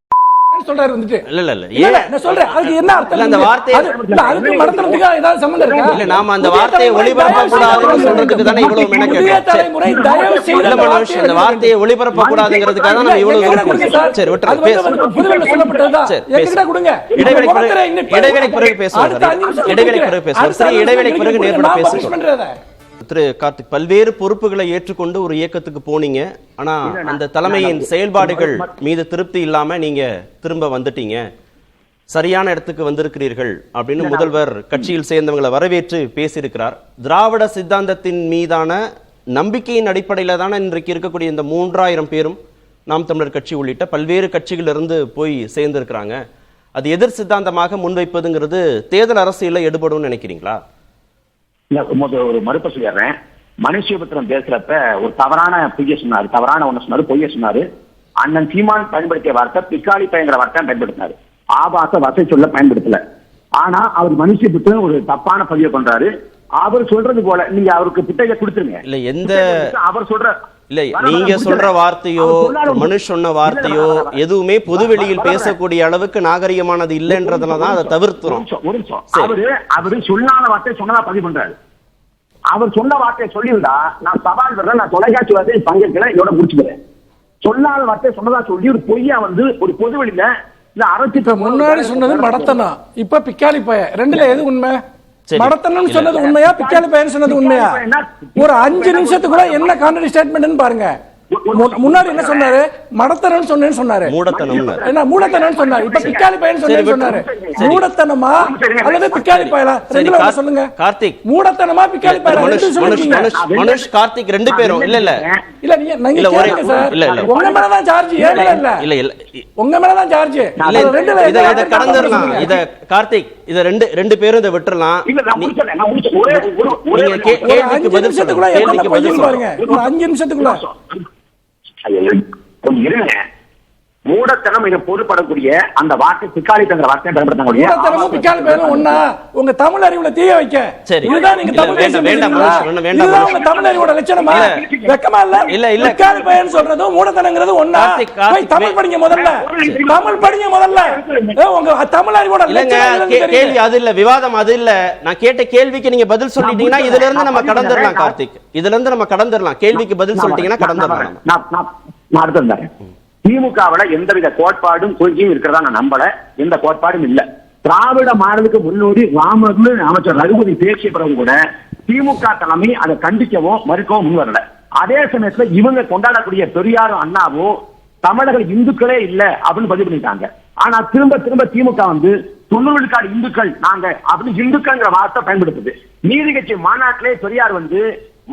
சொல்றாரு வந்துட்டு. இல்ல நான் சொல்றேன் அதுக்கு என்ன அர்த்தம்? அந்த வார்த்தை அதுக்கு மடத்துறதுக்கு ஏதாவது சம்பந்தம் இருக்கா? இல்ல நாம அந்த வார்த்தையை ஒளிபரப்ப கூடாதுன்னு சொல்றதுக்கு தானே இவ்வளவு தலைமுறை தயவு செய்து அந்த வார்த்தையை ஒளிபரப்ப கூடாதுங்கிறதுக்காக தான் நம்ம இவ்வளவு சரி விட்டு புதுவெளியில சொல்லப்பட்டதா என்கிட்ட கொடுங்க. இடைவேளைக்கு பிறகு பேசுவோம். இடைவேளைக்கு பிறகு பேசுவோம். சரி, இடைவேளைக்கு பிறகு நேர்பட பேசுவோம். திரு கார்த்திக், பல்வேறு பொறுப்புகளை ஏற்றுக்கொண்டு ஒரு இயக்கத்துக்கு போனீங்க. ஆனா அந்த தலைமையின் செயல்பாடுகள் மீது திருப்தி இல்லாம நீங்க திரும்ப வந்துட்டீங்க. சரியான இடத்துக்கு வந்திருக்கிறீர்கள் அப்படின்னு முதல்வர் கட்சியில் சேர்ந்தவங்களை வரவேற்று பேசியிருக்கிறார். திராவிட சித்தாந்தத்தின் மீதான நம்பிக்கையின் அடிப்படையில தானே இன்றைக்கு இருக்கக்கூடிய இந்த 3000 பேரும் நாம் தமிழர் கட்சி உள்ளிட்ட பல்வேறு கட்சிகளிலிருந்து போய் சேர்ந்திருக்கிறாங்க. அது எதிர் சித்தாந்தமாக முன்வைப்பதுங்கிறது தேர்தல் அரசியல்ல எடுபடும் நினைக்கிறீங்களா? ஒரு மறுப்ப சொல்லிடுறேன். மனுஷபத்திரம் பேசுறப்ப ஒரு தவறான பொய்ய சொன்னாரு, தவறான ஒண்ணு சொன்னாரு, பொய்ய சொன்னாரு. அண்ணன் சீமான் பயன்படுத்திய வார்த்தை பிக்காளி பயங்கிற வார்த்தை பயன்படுத்தினாரு, ஆபாச வசை சொல்ல பயன்படுத்தல. ஆனா அவர் மனுஷபத்திரம் ஒரு தப்பான பதிவை பண்றாரு. அவர் சொல்றது போல நீங்க அவருக்கு பிட்டைய கொடுத்துருங்க. இல்ல எந்த அவர் சொல்ற இல்ல நீங்க சொல்ற வார்த்தையோ மனுஷ் சொன்ன வார்த்தையோ எதுவுமே பொதுவெளியில் பேசக்கூடிய அளவுக்கு நாகரிகமானது இல்லைன்றதுலதான் அதை தவிர்த்துறோம். அவரு சொல்லாத வார்த்தை சொன்னதா பதிவு பண்றாரு. அவர் சொன்ன வார்த்தையை சொல்லியிருந்தா நான் சவால் வர்றேன், நான் தொலைக்காட்சி வார்த்தையை பங்கேற்கிறேன், இதோட முடிச்சுக்கிறேன். சொல்லாத வார்த்தை சொன்னதா சொல்லி ஒரு பொய்யா வந்து ஒரு பொதுவெளியில இல்ல அரசு முன்னாடி சொன்னது மடத்தனா, இப்ப பிக்காளி பய, ரெண்டுல எது உண்மை? மடத்தனம் சொன்னது உண்மையா, பிக்காலி பையன் சொன்னது உண்மையா? ஒரு 5 நிமிஷத்துக்குள்ள என்ன கான்ட்ராடி ஸ்டேட்மென்ட்னு பாருங்க. முன்னாடி என்ன சொன்னாரு? மடத்தனம் சொன்னேன்னு சொன்னாரு. என்ன மூடத்தனம் சொன்னாரு? இப்ப பிக்காலி பையன் சொன்னாரு. மூடத்தனமா அல்லது பிக்காலி பயலா? ரெண்டுல சொல்லுங்க கார்த்திக். மூடத்தனமா பிக்காலி பயலா? மனுஷ் கார்த்திக் ரெண்டு பேரும் இல்ல இல்ல இல்ல நீங்க கேளுங்க சார். உங்க மேல தான் சார்ஜ், ஏன் மேல இல்ல? இல்ல இல்ல உங்க மேல தான் சார்ஜ். ரெண்டுல இத கடந்துறலாம். இத கார்த்திக் இத ரெண்டு பேரும் இத விட்டுறலாம். நீங்க கேள்விக்கு பதில் சொல்லுங்க. கேள்விக்கு பதில் பாருங்க. ஒரு 5 நிமிஷத்துக்குள்ள மூடத்தனம் இதை பொறுப்படக்கூடிய அந்த வார்த்தை பிக்காளி தங்கிற வார்த்தையை பயன்படுத்தக்கூடிய மூடத்தனமும் பிக்காளி பயனும் ஒண்ணா? உங்க தமிழ் அறிவுல தீய வைக்க இதுதான் நீங்க தமிழ் பேசுறீங்களா? இதுதான் உங்க தமிழ் அறிவோட லட்சணமா? வெக்கமா இல்ல? இல்ல இல்ல பிக்காளி பயன் சொல்றதும் மூடத்தனங்கிறது ஒண்ணா? போய் தமிழ் படிங்க முதல்ல, தமிழ் படிங்க முதல்ல. உங்க தமிழ் அறிவோட லட்சணம் கேள்வி அது இல்ல, விவாதம் அது இல்ல. நான் கேட்ட கேள்விக்கு நீங்க பதில் சொல்லிட்டீங்கன்னா இதுல இருந்து நம்ம கடந்துடலாம் கார்த்திக். இதுல இருந்து நம்ம கடந்துடலாம். கேள்விக்கு பதில் சொல்லிட்டீங்கன்னா கடந்துடலாம். நான் அடுத்து திமுகவுல எந்தவித கோட்பாடும் கொள்கையும் இருக்கிறதா நான் நம்பல. எந்த கோட்பாடும் இல்ல. திராவிட மாடலுக்கு முன்னோடி ராமர்னு அமைச்சர் ரகுபதி பேசிய பிறகு கூட திமுக தலைமை அதை கண்டிக்கவும் மறுக்கவும் முன் வரல. அதே சமயத்துல இவங்க கொண்டாடக்கூடிய பெரியாரும் அண்ணாவும் தமிழக இந்துக்களே இல்ல அப்படின்னு பதிவு பண்ணிட்டாங்க. ஆனா திரும்ப திரும்ப திமுக வந்து 90 விழுக்காடு இந்துக்கள் நாங்க அப்படின்னு இந்துக்கள்ங்கிற வார்த்தை பயன்படுத்துது. நீதி கட்சி மாநாட்டிலே பெரியார் வந்து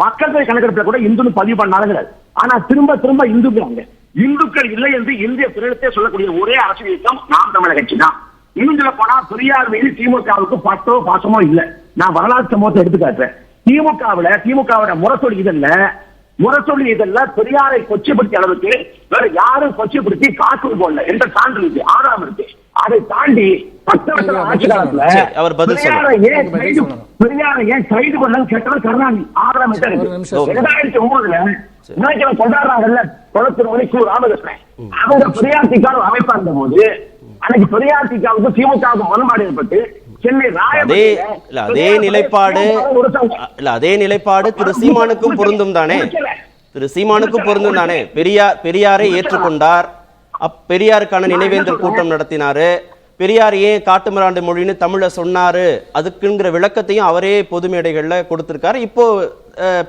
மக்கள் தொகை கணக்கெடுப்புல கூட இந்துன்னு பதிவு பண்ணாலும், ஆனா திரும்ப திரும்ப இந்துக்கிறாங்க. இந்துக்கள் இல்லை என்று இந்திய பிரதேசத்தை சொல்லக்கூடிய ஒரே அரசியல் இயக்கம் நாம் தமிழர் கட்சி தான். இன்னும் சொல்ல போனா பெரியார் மீது திமுகவுக்கு பட்டோ பாசமோ இல்லை. நான் வரலாற்று சமூகத்தை எடுத்துக்காட்டுறேன். திமுகவோட முரசொலி இதெல்லாம் பெரியாரை கொச்சைப்படுத்திய அளவுக்கு வேற யாரும் கொச்சைப்படுத்தி காசு போடல என்ற சான்று இருக்கு, ஆதாரம் இருக்கு. அதை தாண்டி 10 வருஷம் ஆட்சி காலத்துல பெரியாரை ஏன் கைது பண்ணலாம் கேட்டவர் கருணாநிதி. ஆதாரம் 2009 கொண்டாடுறாங்கல்ல குளத்தூர் ராமகிருஷ்ணன், அவங்க பெரியார் திக்கான அமைப்பா இருந்த போது அன்னைக்கு பெரியார் திக்காவுக்கு திமுகவுக்கு முரண்பாடு ஏற்பட்டு அதே நிலைப்பாடு திரு சீமானுக்கும் பொருந்தும் தானே? திரு சீமானுக்கும் பொருந்தும் தானே? பெரியாரை ஏற்றுக்கொண்டார், பெரியாருக்கான நினைவேந்தல் கூட்டம் நடத்தினாரு. பெரியார் ஏன் காட்டுமிராண்டு மொழின்னு தமிழ சொன்னாரு அதுக்குங்கிற விளக்கத்தையும் அவரே பொது மேடைகள்ல கொடுத்திருக்காரு. இப்போ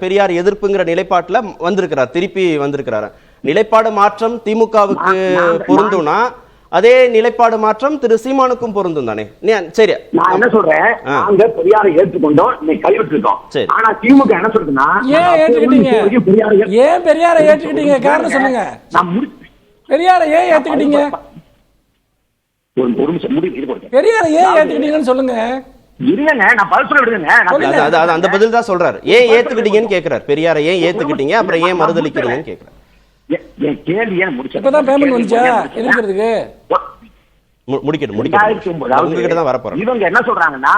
பெரியார் எதிர்ப்புங்கிற நிலைப்பாட்டுல வந்திருக்கிறார், திருப்பி வந்திருக்கிறார். நிலைப்பாடு மாற்றம் திமுகவுக்கு பொருந்தும்னா அதே நிலைப்பாடு மாற்றம் திரு சீமானுக்கும் பொருந்தும் தானே? சரி, நான் என்ன சொல்றேன், நாங்க பெரியாரை ஏற்றுக்கொண்டோம், இன்னைக்கு கைவிட்டுருக்கோம். ஆனா திமுக என்ன சொல்றதுன்னா ஏன் ஏற்றுக்கிட்டீங்க? ஏன் பெரியாரை ஏற்றுக்கிட்டீங்க? காரணம் சொல்லுங்க. பெரியாரை ஏன் ஏத்துக்கிட்டீங்க? ஒரு நிமிஷம் முடிவு. பெரியாரை ஏன் ஏத்துக்கிட்டீங்கன்னு சொல்லுங்க. இல்லங்க, நான் பதில் சொல்ல விடுங்க. அந்த பதில் தான் சொல்றாரு. ஏன் ஏத்துக்கிட்டீங்கன்னு கேக்குறாரு. பெரியாரை ஏன் ஏத்துக்கிட்டீங்க, அப்புறம் ஏன் மறுதளிக்கிறீங்கன்னு கேக்குறாரு. கேள்வியே முடிச்சு இப்பதான் பேமெண்ட் வந்துச்சா எதுக்குறதுக்கு? முடிக்கணும். உங்ககிட்ட தான் வரப்போறோம். இவங்க என்ன சொல்றாங்கன்னா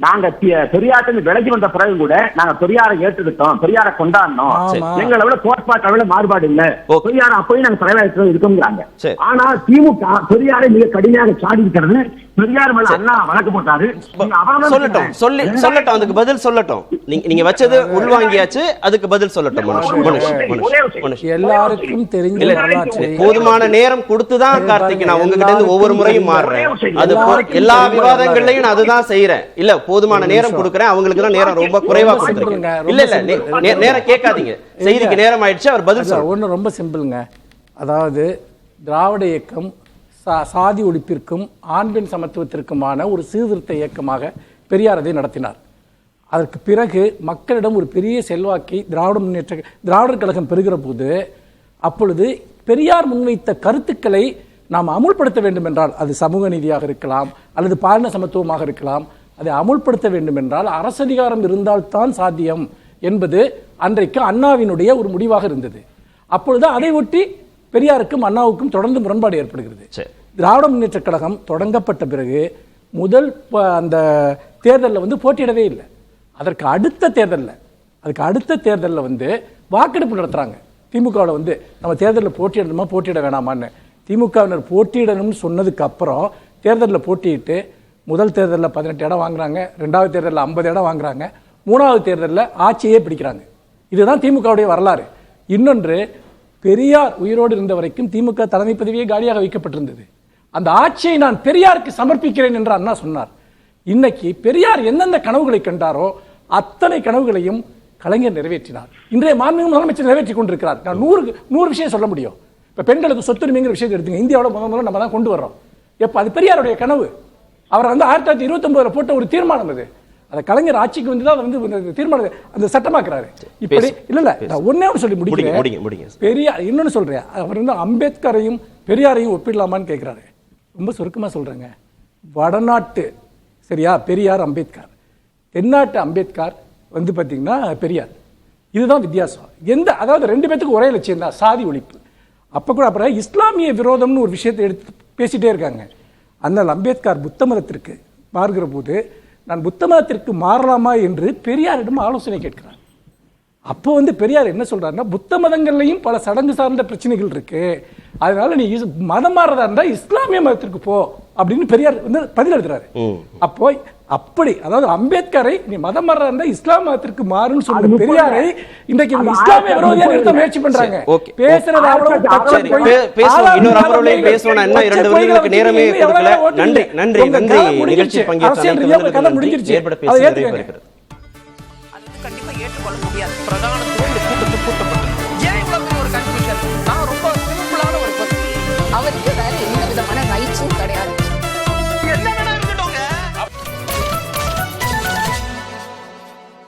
நாங்க பெரியார்ட்டு விலகி வந்த பிறகு கூட நாங்க பெரியாரை ஏற்றுக்கிட்டோம், பெரியாரை கொண்டாடணும், எங்களை விட கோட்பாட்டு அளவுல மாறுபாடு இல்ல, பெரியார அப்பயும் நாங்க தலைவராக இருக்கோங்கிறாங்க. ஆனா திமுக பெரியாரை மிக கடுமையாக சாடி இருக்கிறது. பெரியார் மேல அண்ணா வழக்கு போட்டாரு. சொல்லட்டும் அதுக்கு பதில் சொல்லட்டும். நீங்க வச்சது உள்வாங்கியாச்சு, அதுக்கு பதில் சொல்லட்டும். எல்லாருக்கும் தெரிஞ்ச போதுமான நேரம் கொடுத்துதான் கார்த்திக் நான் உங்ககிட்ட இருந்து ஒவ்வொரு முறையும் மாறுறேன். அது எல்லா விவாதங்கள்லயும் நான் அதுதான் செய்யறேன். இல்ல போதுமான நேரம் கொடுக்கறேன், அவங்களுக்கு தான் நேரம் ரொம்ப குறைவா கொடுக்குறீங்க. இல்ல நேரம் கேட்காதீங்க, செய்திக்கு நேரம் ஆயிடுச்சு, அவர் பதில் சொல்லுங்க. ஒண்ணு ரொம்ப சிம்பிளுங்க. அதாவது திராவிட இயக்கம் சாதி ஒழிப்பிற்கும் ஆண் பெண் சமத்துவத்திற்குமான ஒரு சீர்திருத்த இயக்கமாக பெரியார் அதை நடத்தினார். அதற்கு பிறகு மக்களிடம் ஒரு பெரிய செல்வாக்கை திராவிடர் கழகம் பெறுகிற போது, அப்பொழுது பெரியார் முன்வைத்த கருத்துக்களை நாம் அமுல்படுத்த வேண்டும் என்றால், அது சமூக நீதியாக இருக்கலாம் அல்லது பாலின சமத்துவமாக இருக்கலாம், அதை அமுல்படுத்த வேண்டும் என்றால் அரசதிகாரம் இருந்தால்தான் சாத்தியம் என்பது அன்றைக்கு அண்ணாவினுடைய ஒரு முடிவாக இருந்தது. அப்பொழுது அதை ஒட்டி பெரியாருக்கும் அண்ணாவுக்கும் தொடர்ந்து முரண்பாடு ஏற்படுகிறது. திராவிட முன்னேற்ற கழகம் தொடங்கப்பட்ட பிறகு முதல் அந்த தேர்தலில் போட்டியிடவே இல்லை. அதுக்கு அடுத்த தேர்தலில் வாக்கெடுப்பு நடத்துறாங்க. திமுகவில் நம்ம தேர்தலில் போட்டியிடணுமா போட்டியிட வேணாமான்னு. திமுகவினர் போட்டியிடணும்னு சொன்னதுக்கு அப்புறம் தேர்தலில் போட்டியிட்டு முதல் தேர்தலில் 18 இடம் வாங்குறாங்க, 2வது தேர்தலில் 50 இடம் வாங்குறாங்க, 3வது தேர்தலில் ஆட்சியே பிடிக்கிறாங்க. இதுதான் திமுகவுடைய வரலாறு. இன்னொன்று, பெரியார் உயிரோடு இருந்த வரைக்கும் திமுக தலைமை பதவியே காலியாக வைக்கப்பட்டிருந்தது. அந்த ஆட்சியை நான் பெரியாருக்கு சமர்ப்பிக்கிறேன் என்று அண்ணா சொன்னார். இன்னைக்கு பெரியார் எந்தெந்த கனவுகளை கண்டாரோ அத்தனை கனவுகளையும் கலைஞர் நிறைவேற்றினார். இன்றைய மாண்புமிகு முதலமைச்சர் நிறைவேற்றிக் கொண்டிருக்கிறார். நான் 100 விஷயம் சொல்ல முடியும். இப்ப பெண்களுக்கு சொத்துரிமைங்கிற விஷயத்தை எடுத்துங்க. இந்தியாவோட முதல்ல நம்ம தான் கொண்டு வர்றோம். எப்ப அது பெரியாருடைய கனவு. அவர் 1929 போட்ட ஒரு தீர்மானம் அது. அந்த கலைஞர் ஆட்சிக்கு வந்துதான் தீர்மானம் அந்த சட்டமாக்குறாரு. இப்படி இல்ல ஒன்னே சொல்லி முடிக்கிறேன். பெரியார் இன்னொன்னு சொல்றேன். அவர் அம்பேத்கரையும் பெரியாரையும் ஒப்பிடலாமான்னு கேட்கிறாரு. ரொம்ப சுருக்கமா சொல்றேங்க. வடநாட்டு சரியா பெரியார் அம்பேத்கர், தென்னாட்டு அம்பேத்கர் பாத்தீங்கன்னா பெரியார். இதுதான் வித்தியாசம். அதாவது 2 பேத்துக்கு ஒரே லட்சியம் தான், சாதி ஒழிப்பு. அப்ப கூட அப்புறம் இஸ்லாமிய விரோதம்னு ஒரு விஷயத்தை எடுத்து பேசிட்டே இருக்காங்க. அதனால் அம்பேத்கர் புத்த மதத்திற்கு மாறுகிற போது நான் புத்த மதத்திற்கு மாறலாமா என்று பெரியாரிடம் ஆலோசனை கேட்கிறார். அப்போ பெரியார் என்ன சொல்றாருன்னா, புத்த மதங்கள்லையும் பல சடங்கு சார்ந்த பிரச்சனைகள் இருக்கு, அதனால நீ மதம் மாறதா இருந்தா இஸ்லாமிய மதத்திற்கு போ அப்படின்னு பெரியார் பதில் எழுதுறாரு. அப்போ அப்படி அதாவது அம்பேத்கரை நீ மதம் மாறதா இருந்தா இஸ்லாம் மதத்திற்கு மாறுன்னு சொன்ன பெரியாரை இன்றைக்கு இஸ்லாமிய விரோதியா நிறுத்த முயற்சி பண்றாங்க. பேசுறது நன்றி. நிகழ்ச்சி பங்கேற்ற